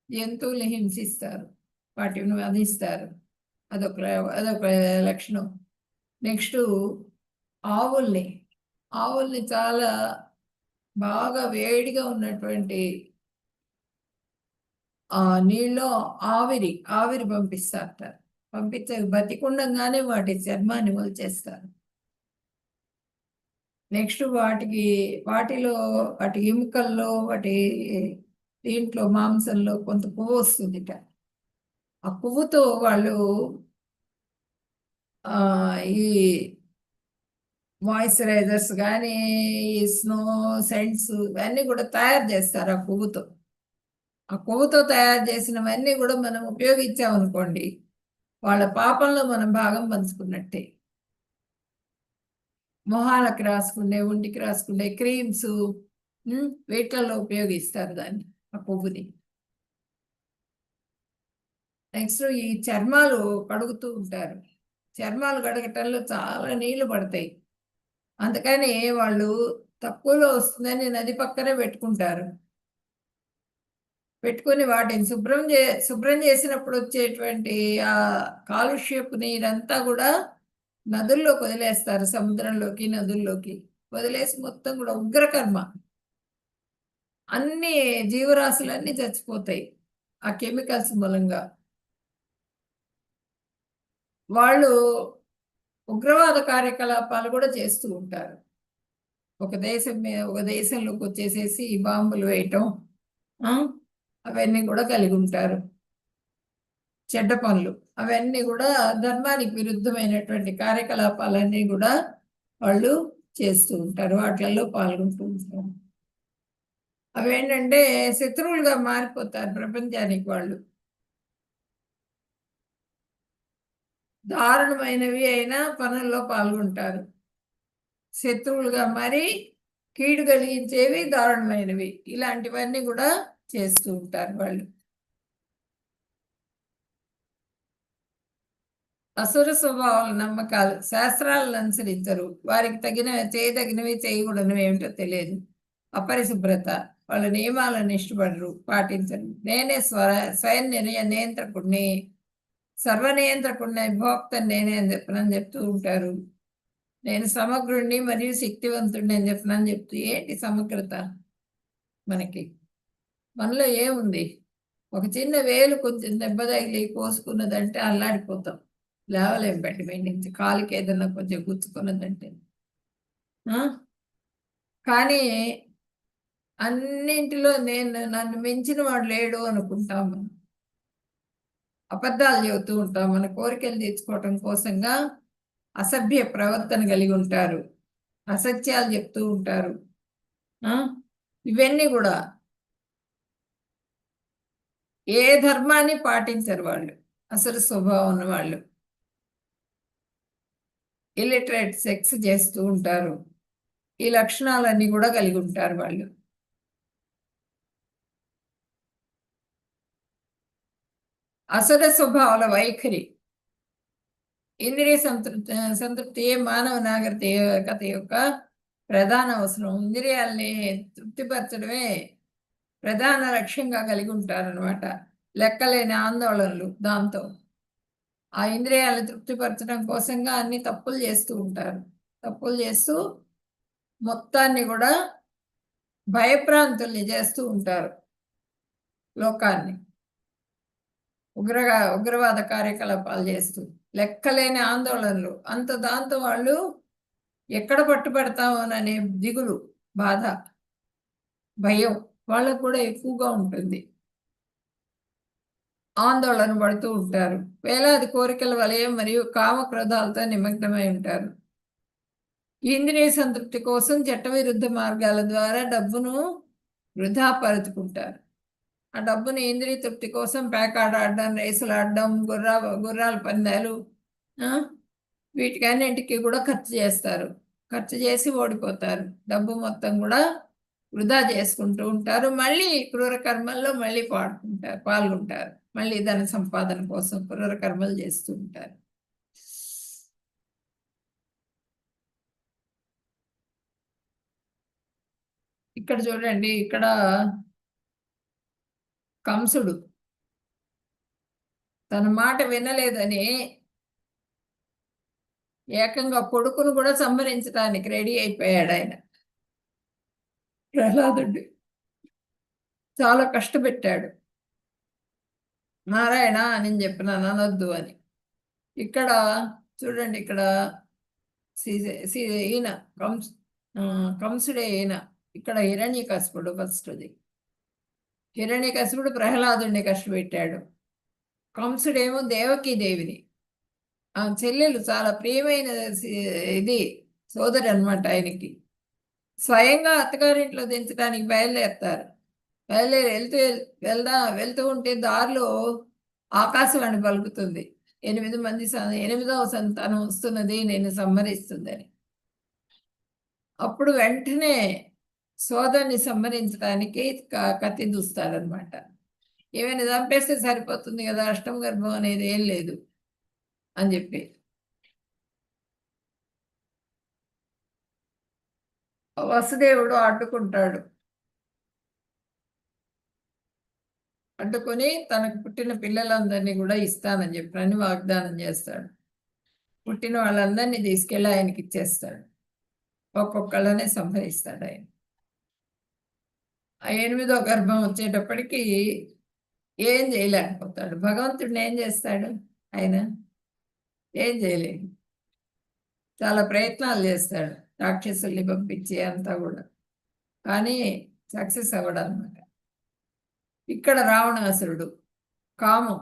[SPEAKER 1] జంతువుల్ని హింసిస్తారు, వాటిని వధిస్తారు. అదొక అదొక లక్షణం. నెక్స్ట్ ఆవుల్ని చాలా బాగా వేడిగా ఉన్నటువంటి నీళ్ళలో ఆవిరి పంపిస్తారట. పంపించే బతికుండంగానే వాటి చర్మాన్ని వదిలేస్తారు. నెక్స్ట్ వాటిలో వాటి ఎముకల్లో దీంట్లో మాంసంలో కొంత కొవ్వు వస్తుందిట. ఆ కొవ్వుతో వాళ్ళు ఈ మాయిశ్చరైజర్స్ కానీ, ఈ స్నో సెంట్స్ ఇవన్నీ కూడా తయారు చేస్తారు ఆ కొవ్వుతో. ఆ కొవ్వుతో తయారు చేసినవన్నీ కూడా మనం ఉపయోగించామనుకోండి, వాళ్ళ పాపంలో మనం భాగం పంచుకున్నట్టే. మొహాలకు రాసుకునే, ఒంటికి రాసుకునే క్రీమ్స్ వీటిల్లో ఉపయోగిస్తారు దాన్ని, ఆ కొవ్వుని. నెక్స్ట్ ఈ చర్మాలు కడుగుతూ ఉంటారు. చర్మాలు కడగటంలో చాలా నీళ్లు పడతాయి. అందుకని వాళ్ళు తక్కువలో వస్తుందని నది పక్కనే పెట్టుకుంటారు. పెట్టుకుని వాటిని శుభ్రం చేసినప్పుడు వచ్చేటువంటి ఆ కాలుష్యపు నీరంతా కూడా నదుల్లోకి వదిలేస్తారు. సముద్రంలోకి, నదుల్లోకి వదిలేసి మొత్తం కూడా ఉగ్రకర్మ. అన్ని జీవరాశులన్నీ చచ్చిపోతాయి ఆ కెమికల్స్ మూలంగా. వాళ్ళు ఉగ్రవాద కార్యకలాపాలు కూడా చేస్తూ ఉంటారు. ఒక దేశంలోకి వచ్చేసేసి బాంబులు వేయటం, అవన్నీ కూడా కలిగి ఉంటారు. చెడ్డ పనులు అవన్నీ కూడా ధర్మానికి విరుద్ధమైనటువంటి కార్యకలాపాలన్నీ కూడా వాళ్ళు చేస్తూ ఉంటారు. వాటిల్లో పాల్గొంటూ ఉంటారు. అవేంటంటే శత్రువులుగా మారిపోతారు ప్రపంచానికి. వాళ్ళు దారుణమైనవి అయినా పనుల్లో పాల్గొంటారు. శత్రువులుగా మరి కీడు కలిగించేవి, దారుణమైనవి, ఇలాంటివన్నీ కూడా చేస్తూ ఉంటారు వాళ్ళు. అసుర స్వభావాల నమ్మకాలు, శాస్త్రాలను అనుసరించరు. వారికి చేయదగినవి చేయకూడనివి ఏమిటో తెలియదు. అపరిశుభ్రత, వాళ్ళ నియమాలను ఇష్టపడరు, పాటించరు. నేనే స్వయం నియంత్రకుడిని, సర్వనియంత్రకుడిని, భోక్తని నేనే అని చెప్తూ ఉంటారు. నేను సమగ్రుడిని మరియు శక్తివంతుడిని అని చెప్తూ ఏంటి సమగ్రత? మనలో ఏముంది? ఒక చిన్న వేలు కొంచెం దెబ్బ తగిలి కోసుకున్నదంటే అల్లాడిపోతాం. లేవలేం బెడ్ మీద నుంచి, కాలుకి ఏదన్నా కొంచెం గుచ్చుకున్నదంటే. కానీ అన్నింటిలో నన్ను మించిన వాడు లేడు అనుకుంటాం మనం. అబద్ధాలు చెబుతూ ఉంటాం మన కోరికలు తీర్చుకోవటం కోసంగా. అసభ్య ప్రవర్తన కలిగి ఉంటారు, అసత్యాలు చెప్తూ ఉంటారు. ఇవన్నీ కూడా ఏ ధర్మాన్ని పాటించరు వాళ్ళు, అసలు స్వభావం ఉన్న వాళ్ళు. ఇల్లిటరేట్ సెక్స్ చేస్తూ ఉంటారు. ఈ లక్షణాలన్నీ కూడా కలిగి ఉంటారు వాళ్ళు. అసలు స్వభావాల వైఖరి. ఇంద్రియ సంతృప్తియే మానవ నాగరికత యొక్క ప్రధాన అవసరం. ఇంద్రియాల్ని తృప్తిపరచడమే ప్రధాన లక్ష్యంగా కలిగి ఉంటారనమాట. లెక్కలేని ఆందోళనలు దాంతో. ఆ ఇంద్రియాలను తృప్తిపరచడం కోసంగా అన్ని తప్పులు చేస్తూ ఉంటారు. తప్పులు చేస్తూ మొత్తాన్ని కూడా భయప్రాంతుల్ని చేస్తూ ఉంటారు లోకాన్ని. ఉగ్రవాద కార్యకలాపాలు చేస్తూ లెక్కలేని ఆందోళనలు. దాంతో వాళ్ళు ఎక్కడ పట్టుబడతామోననే దిగులు, బాధ, భయం వాళ్ళకు కూడా ఎక్కువగా ఉంటుంది. ఆందోళన పడుతూ ఉంటారు. వేలాది కోరికల వలయం మరియు కామక్రోధాలతో నిమగ్నమై ఉంటారు. ఇంద్రియ సంతృప్తి కోసం చట్టవిరుద్ధ మార్గాల ద్వారా డబ్బును వృధా పరుచుకుంటారు. ఆ డబ్బుని ఇంద్రియ తృప్తి కోసం పేకాట ఆడడం, రేసులు ఆడడం, గుర్రాల పందాలు, వీటికన్నింటికి కూడా ఖర్చు చేస్తారు. ఖర్చు చేసి ఓడిపోతారు. డబ్బు మొత్తం కూడా వృధా చేసుకుంటూ ఉంటారు. మళ్ళీ క్రూర కర్మల్లో మళ్ళీ పాల్గొంటారు. మళ్ళీ ధన సంపాదన కోసం క్రూర కర్మలు చేస్తూ ఉంటారు. ఇక్కడ చూడండి, ఇక్కడ కంసుడు తన మాట వినలేదని ఏకంగా కొడుకును కూడా సంహరించడానికి రెడీ అయిపోయాడు ఆయన. ప్రహ్లాదుడు చాలా కష్టపెట్టాడు. నారాయణ అని చెప్పిన అనొద్దు అని. ఇక్కడ చూడండి, ఇక్కడ ఈయన కంసుడే ఈయన. ఇక్కడ హిరణ్యకశిపుడు ఫస్ట్ది. హిరణ్యకశిపుడు ప్రహ్లాదుడిని కష్టపెట్టాడు. కంసుడేమో దేవిని, ఆ చెల్లెలు చాలా ప్రియమైన ఇది సోదరు అనమాట ఆయనకి. స్వయంగా అత్తగారింట్లో దించడానికి బయలుదేరి వెళ్తూ ఉంటే దారిలో ఆకాశవాణి పలుకుతుంది, 8వ సంతానం వస్తున్నది, నేను సంహరిస్తుందని. అప్పుడు వెంటనే సోదరుని సంహరించడానికి కత్తి దూస్తాడనమాట. ఏమైనా చంపేస్తే సరిపోతుంది కదా, అష్టమ గర్భం అనేది ఏం లేదు అని చెప్పి. వసుదేవుడు అడ్డుకొని తనకు పుట్టిన పిల్లలందరినీ కూడా ఇస్తానని చెప్పని వాగ్దానం చేస్తాడు. పుట్టిన వాళ్ళందరినీ తీసుకెళ్ళి ఆయనకి ఇచ్చేస్తాడు. ఒక్కొక్కళ్ళనే సంహరిస్తాడు ఆయన. ఆ 8వ గర్భం వచ్చేటప్పటికి ఏం చేయలేకపోతాడు. భగవంతుడిని ఏం చేస్తాడు ఆయన? ఏం చేయలేడు. చాలా ప్రయత్నాలు చేస్తాడు రాక్షసుల్ని పంపించి అంతా కూడా, కానీ సక్సెస్ అవ్వడం అనమాట. ఇక్కడ రావణాసురుడు కామం,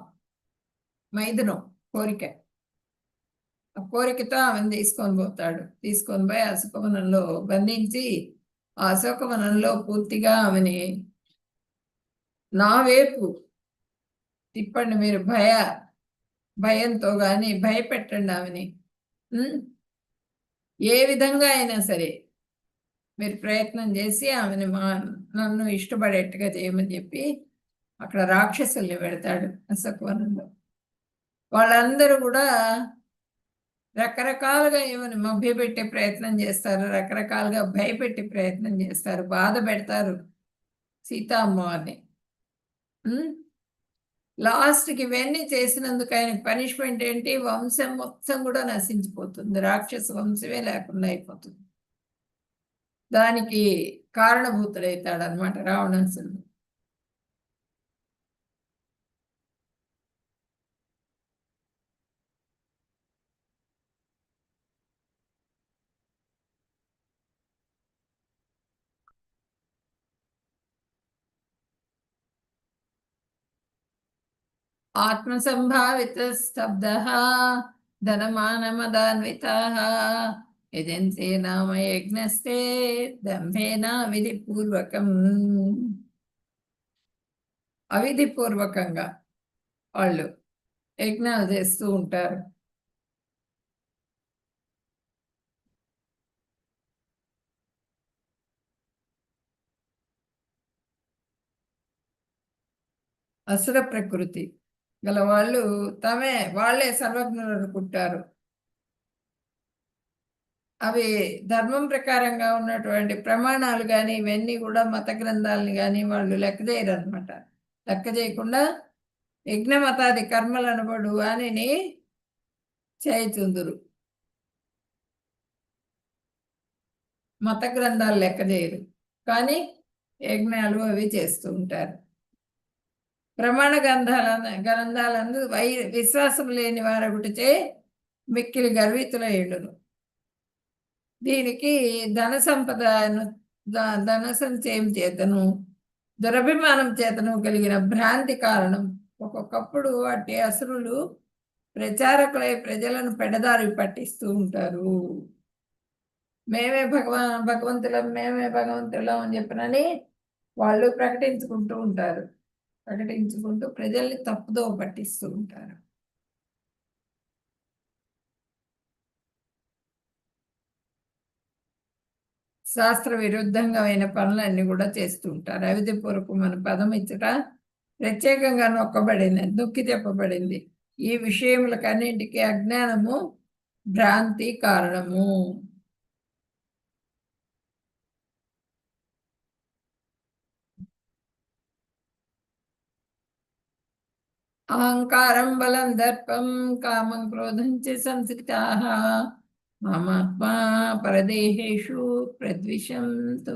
[SPEAKER 1] మైథునం, కోరిక. ఆ కోరికతో ఆమెను తీసుకొని పోయి అశోకవనంలో బంధించి, ఆ అశోకవనంలో పూర్తిగా ఆమెని నా వైపు తిప్పండి, మీరు భయంతో కానీ భయపెట్టండి ఆమెని. ఏ విధంగా అయినా సరే మీరు ప్రయత్నం చేసి ఆమెను నన్ను ఇష్టపడేట్టుగా చేయమని చెప్పి అక్కడ రాక్షసుల్ని పెడతాడు అశోకవనంలో. వాళ్ళందరూ కూడా రకరకాలుగా ఏమని మభ్యపెట్టే ప్రయత్నం చేస్తారు, రకరకాలుగా భయపెట్టే ప్రయత్నం చేస్తారు, బాధ పెడతారు సీతామ్మవారిని. లాస్ట్కి ఇవన్నీ చేసినందుకు ఆయన పనిష్మెంట్ ఏంటి? వంశం మొత్తం కూడా నశించిపోతుంది, రాక్షస వంశమే లేకుండా అయిపోతుంది. దానికి కారణభూతుడైతాడు అనమాట రావణాసురుడు. ఆత్మసంభావిత స్తబ్ధ ధనమానమదాన్వితా యజంతే నామ యజ్ఞస్తే దంభేన విధిపూర్వకం. అవిధిపూర్వకంగా వాళ్ళు యజ్ఞాలు చేస్తూ ఉంటారు. అసుర ప్రకృతి గల వాళ్ళు వాళ్ళే సర్వజ్ఞులు అనుకుంటారు. అవి ధర్మం ప్రకారంగా ఉన్నటువంటి ప్రమాణాలు కానీ ఇవన్నీ కూడా మత గ్రంథాలని కానీ వాళ్ళు లెక్క చేయరు అనమాట. లెక్క చేయకుండా యజ్ఞమతాది కర్మలు అనబడు అని చేయుచుందురు. మత గ్రంథాలు లెక్క చేయరు, కానీ యజ్ఞాలు అవి చేస్తూ ఉంటారు. ప్రమాణ గ్రంథాలందు విశ్వాసం లేని వారొకటిచే మిక్కిలి గర్వితులయ్యుండును. దీనికి ధన సంపదను ధన సంచయం చేతను దురభిమానం చేతను కలిగిన భ్రాంతి కారణం. ఒక్కొక్కప్పుడు వాటి అసురులు ప్రచారకులై ప్రజలను పెడదారి పట్టిస్తూ ఉంటారు. మేమే భగవంతులం అని చెప్పినని వాళ్ళు ప్రకటించుకుంటూ ఉంటారు. ప్రకటించుకుంటూ ప్రజల్ని తప్పుదో పట్టిస్తూ ఉంటారు. శాస్త్ర విరుద్ధంగా అయిన పనులన్నీ కూడా చేస్తూ ఉంటారు. అవిధిపూర్వకమైన పదం ఇచ్చట ప్రత్యేకంగా నొక్కి చెప్పబడింది. ఈ విషయములకన్నింటికీ అజ్ఞానము భ్రాంతి కారణము. అహంకారం బలం దర్పం కామం క్రోధం చ సంసిక్తాః మామాత్మా పరదేహేషు ప్రద్విషంతో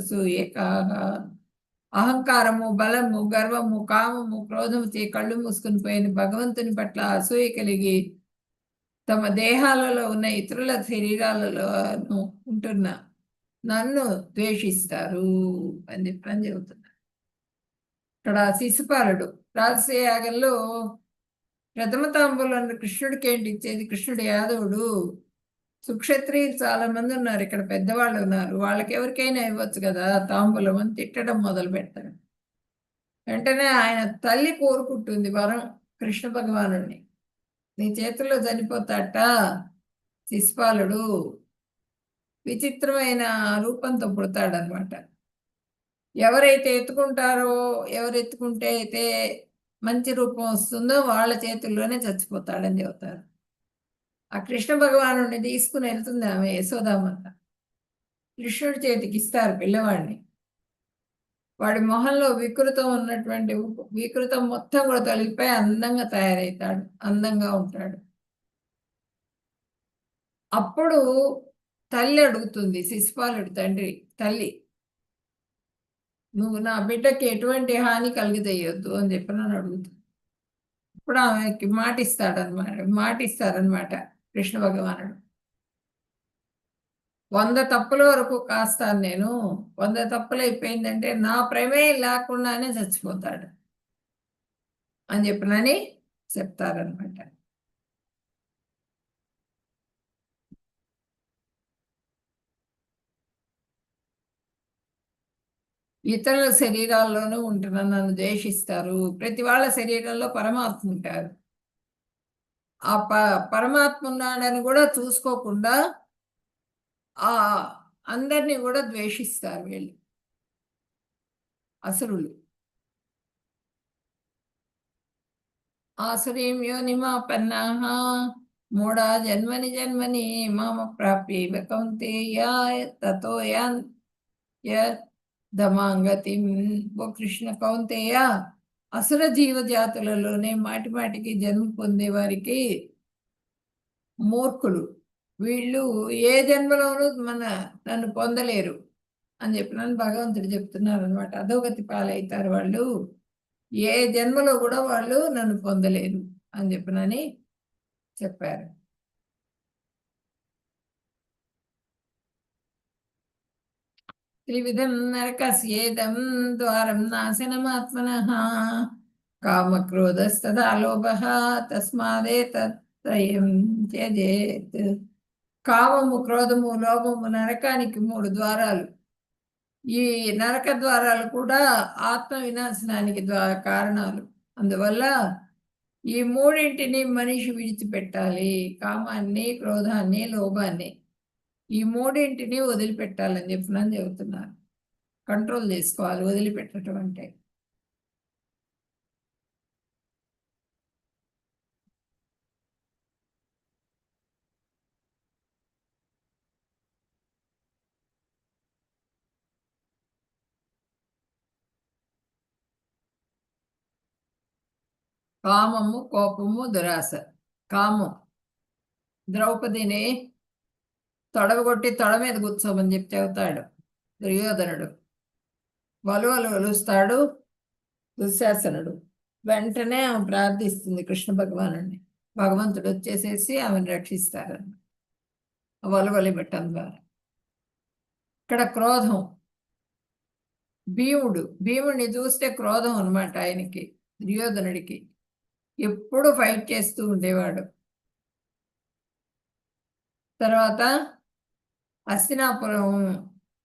[SPEAKER 1] సూయకాః. అహంకారము, బలము, గర్వము, కామము, క్రోధము చే కళ్ళు మూసుకుని పోయిన భగవంతుని పట్ల అసూయ కలిగి తమ దేహాలలో ఉన్న ఇతరుల శరీరాలలో ఉంటున్న నన్ను ద్వేషిస్తారు అని చెప్పని చెబుతున్నారు. ఇక్కడ శిశుపాలుడు రాజసూయాగంలో ప్రథమ తాంబూలాన్ని కృష్ణుడికి ఏంటి ఇచ్చేది? కృష్ణుడు యాదవుడు. సుక్షత్రియులు చాలా మంది ఉన్నారు, ఇక్కడ పెద్దవాళ్ళు ఉన్నారు, వాళ్ళకి ఎవరికైనా ఇవ్వచ్చు కదా తాంబూలం అని తిట్టడం మొదలు పెడతారు. వెంటనే ఆయన తల్లి కోరుకుంటుంది వరం కృష్ణ భగవానుడిని, నీ చేతుల్లో చనిపోతాట శిశుపాలుడు. విచిత్రమైన రూపంతో పుడతాడనమాట. ఎవరైతే ఎత్తుకుంటారో, ఎవరెత్తుకుంటే అయితే మంచి రూపం వస్తుందో వాళ్ళ చేతుల్లోనే చచ్చిపోతాడని చెబుతారు. ఆ కృష్ణ భగవానుడిని తీసుకుని వెళ్తుంది ఆమె యశోదామాత. కృష్ణుడి చేతికి ఇస్తారు పిల్లవాడిని. వాడి మొహంలో వికృతం మొత్తం కూడా తొలగిపోయి అందంగా తయారవుతాడు, అందంగా ఉంటాడు. అప్పుడు తల్లి అడుగుతుంది, శిశుపాలుడి తల్లి, నువ్వు నా బిడ్డకి ఎటువంటి హాని కలిగజేయొద్దు అని చెప్పి నన్ను అడుగుతుంది. ఇప్పుడు ఆమెకి మాటిస్తారనమాట కృష్ణ భగవానుడు. 100 తప్పుల వరకు కాస్తాను నేను, 100 తప్పులు అయిపోయిందంటే నా ప్రమేయం లేకుండానే చచ్చిపోతాడు అని చెప్పినని చెప్తారనమాట. ఇతరుల శరీరాల్లోనూ ఉంటున్న నన్ను ద్వేషిస్తారు. ప్రతి వాళ్ళ శరీరంలో పరమాత్మ ఉంటారు. ఆ పరమాత్మ ఉన్నాడని కూడా చూసుకోకుండా ఆ అందరినీ కూడా ద్వేషిస్తారు వీళ్ళు అసురులు. ఆసురీం యోనిమాపన్నాః మూఢా జన్మని జన్మని మామ ప్రాప్యైవ కౌంతేయ తతో ధమాంగతిం. ఓ కృష్ణ కౌంతేయ, అసుర జీవజాతులలోనే మాటి మాటికి జన్మ పొందే వారికి మూర్ఖులు వీళ్ళు ఏ జన్మలోనూ నన్ను పొందలేరు అని చెప్పినని భగవంతుడు చెప్తున్నారు అనమాట. అధోగతి పాలవుతారు వాళ్ళు, ఏ జన్మలో కూడా వాళ్ళు నన్ను పొందలేరు అని చెప్పినని చెప్పారు. త్రివిధం నరకస్యేదం ద్వారం నాశనమాత్మనః కామక్రోధస్తదా లోభః తస్మాదేతత్త్రయం త్యజేత్. కామము, క్రోధము, లోభము నరకానికి మూడు ద్వారాలు. ఈ నరక ద్వారాలు కూడా ఆత్మ వినాశనానికి కారణాలు. అందువల్ల ఈ మూడింటిని మనిషి విడిచిపెట్టాలి. కామాన్ని, క్రోధాన్ని, లోభాన్ని, ఈ మూడింటిని వదిలిపెట్టాలని చెప్పినని చెబుతున్నారు. కంట్రోల్ చేసుకోవాలి వదిలిపెట్టడం అంటే. కామము, కోపము, దురాశ. కామం, ద్రౌపదిని తొడగొట్టి తొడ మీద కూర్చోమని చెప్పి చెబుతాడు దుర్యోధనుడు. వలువలు వలుస్తాడు దుశ్శాసనుడు. వెంటనే ఆమె ప్రార్థిస్తుంది కృష్ణ భగవానుడిని. భగవంతుడు వచ్చేసేసి ఆమెను రక్షిస్తారు వలువలి పెట్టడం ద్వారా. ఇక్కడ క్రోధం, భీముడిని చూస్తే క్రోధం అనమాట ఆయనకి, దుర్యోధనుడికి. ఎప్పుడు ఫైట్ చేస్తూ ఉండేవాడు. తర్వాత హస్తినాపురం,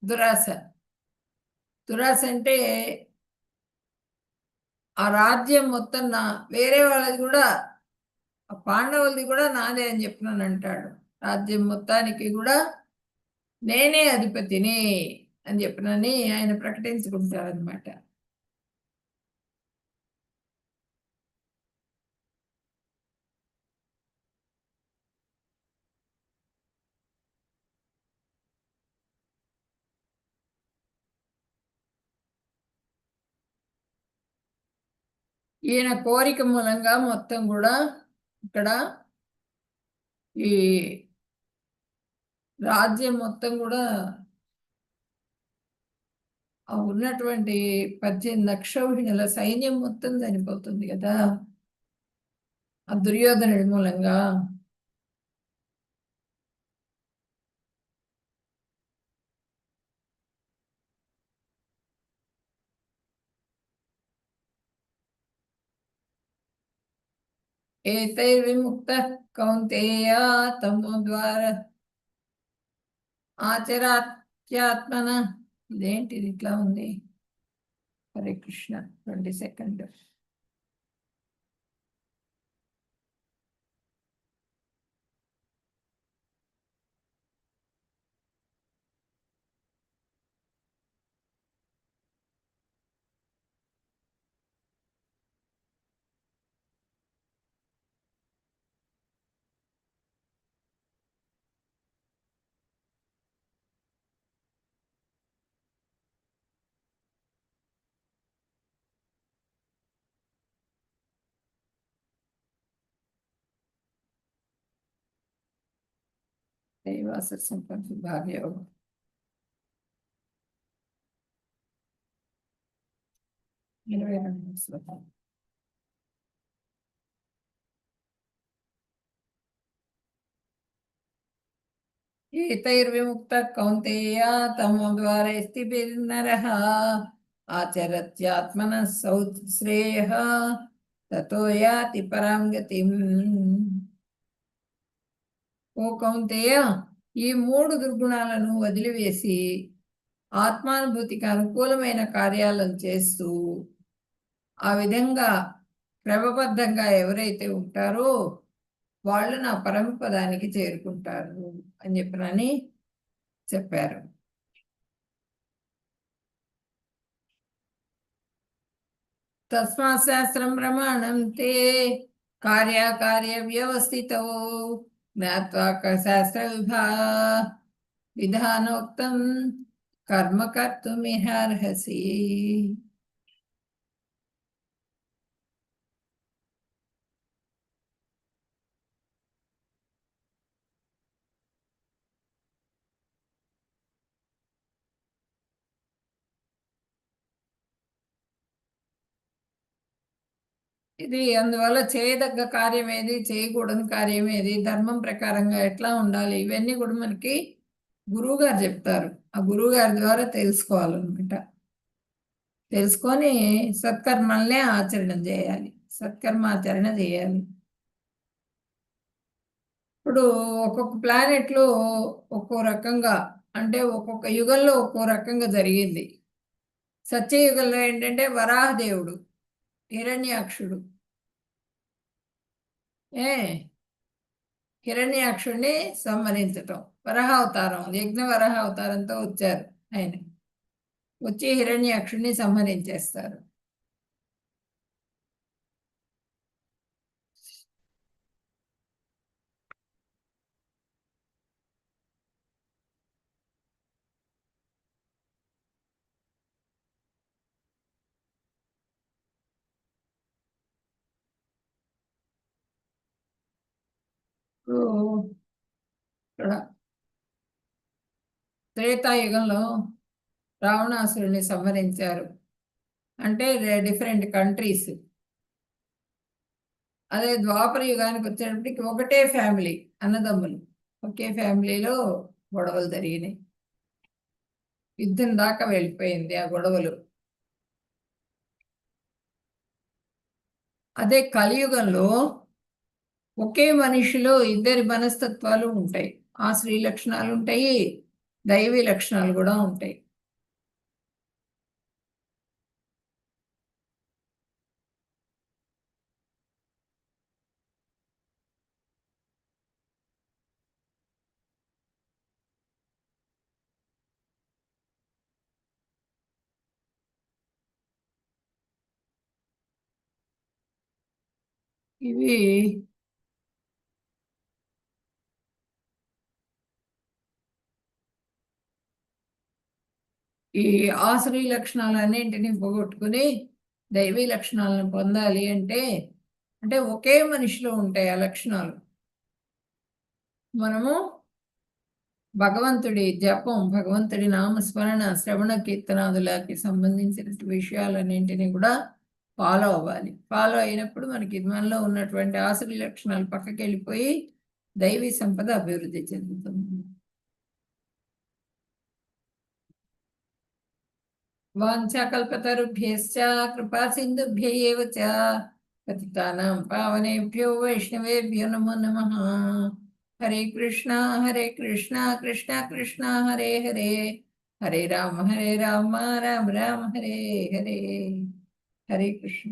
[SPEAKER 1] దురాశ. దురాశ అంటే ఆ రాజ్యం మొత్తం వేరే వాళ్ళది కూడా, పాండవులది కూడా నాదే అని చెప్పినాను అంటాడు. రాజ్యం మొత్తానికి కూడా నేనే అధిపతిని అని చెప్పినని ఆయన ప్రకటించుకుంటారనమాట. ఈయన కోరిక మూలంగా మొత్తం కూడా ఇక్కడ ఈ రాజ్యం మొత్తం కూడా ఉన్నటువంటి 18 అక్షౌహిణుల సైన్యం మొత్తం చనిపోతుంది కదా ఆ దుర్యోధనుడి మూలంగా. ఏతైర్విముక్త కౌంతేయ తమో ద్వార ఆచరాత్యాత్మన. ఇదేంటిది ఇట్లా ఉంది? హరే కృష్ణ. 22nd. దైవాస సంపద విభాగయోగం. శ్లోకం. ఏతైర్విముక్త కౌంతేయ తమో ద్వారే స్థితిర్నరః ఆచరత్యాత్మన శ్రేయః తతో యాతి పరాం గతిం. ఓ కౌంతేయ, ఈ 3 దుర్గుణాలను వదిలివేసి ఆత్మానుభూతికి అనుకూలమైన కార్యాలను చేస్తూ ఆ విధంగా క్రమబద్ధంగా ఎవరైతే ఉంటారో వాళ్ళు నా పరమపదానికి చేరుకుంటారు అని చెప్పినని చెప్పారు. తస్మాత్ శాస్త్రం ప్రమాణం తే కార్యకార్య వ్యవస్థితో జ్ఞాత్వా శాస్త్ర విధానోక్తం కర్మ కర్తుమిహార్హసి. ఇది అందువల్ల చేయదగ్గ కార్యం ఏది, చేయకూడని కార్యం ఏది, ధర్మం ప్రకారంగా ఎట్లా ఉండాలి, ఇవన్నీ కూడా మనకి గురువు గారు చెప్తారు. ఆ గురువు గారి ద్వారా తెలుసుకోవాలన్నమాట. తెలుసుకొని సత్కర్మల్నే ఆచరణ చేయాలి, సత్కర్మాచరణ చేయాలి. ఇప్పుడు ఒక్కొక్క ప్లానెట్లో ఒక్కో రకంగా, అంటే ఒక్కొక్క యుగంలో ఒక్కో రకంగా జరిగింది. సత్యయుగంలో ఏంటంటే వరాహదేవుడు, హిరణ్యాక్షుడు, ఏ హిరణ్యాక్షుడిని సంహరించటం, వరాహావతారం, యజ్ఞ వరాహావతారంతో వచ్చారు ఆయన. వచ్చి హిరణ్యాక్షుడిని సంహరించేస్తారు. ఇక్కడ త్రేతాయుగంలో రావణాసురుని సంహరించారు. అంటే డిఫరెంట్ కంట్రీస్. అదే ద్వాపర యుగానికి వచ్చేటప్పటికి ఒకటే ఫ్యామిలీ, అన్నదమ్ములు, ఒకే ఫ్యామిలీలో గొడవలు జరిగినాయి. యుద్ధం దాకా వెళ్ళిపోయింది ఆ గొడవలు. అదే కలియుగంలో ఒకే మనిషిలో ఇద్దరి మనస్తత్వాలు ఉంటాయి. ఆ స్త్రీ లక్షణాలు ఉంటాయి, దైవీ లక్షణాలు కూడా ఉంటాయి. ఇవి ఈ ఆశ్రీ లక్షణాలన్నింటినీ పోగొట్టుకుని దైవీ లక్షణాలను పొందాలి అంటే, అంటే ఒకే మనిషిలో ఉంటాయి ఆ లక్షణాలు. మనము భగవంతుడి జపం, భగవంతుడి నామస్మరణ, శ్రవణ కీర్తనాదులకి సంబంధించిన విషయాలన్నింటినీ కూడా ఫాలో అవ్వాలి. ఫాలో అయినప్పుడు మనకి మనలో ఉన్నటువంటి ఆశ్రీ లక్షణాలు పక్కకి వెళ్ళిపోయి దైవీ సంపద అభివృద్ధి చెందుతుంది. వాంఛాకల్పతరుభ్యశ్చ కృపా సింధుభ్య ఏవ చ పతితానాం పావనేభ్యో వైష్ణవేభ్యో నమో నమః. హరే కృష్ణ కృష్ణ కృష్ణ హరే హరే, హరే రామ రామ రామ హరే హరే. హరే కృష్ణ.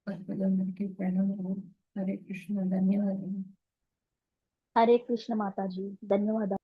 [SPEAKER 1] భక్తులందరికీ ప్రణామాలు. హరే కృష్ణ. ధన్యవాదాలు.
[SPEAKER 2] హరే కృష్ణ మాతాజీ, ధన్యవాదాలు.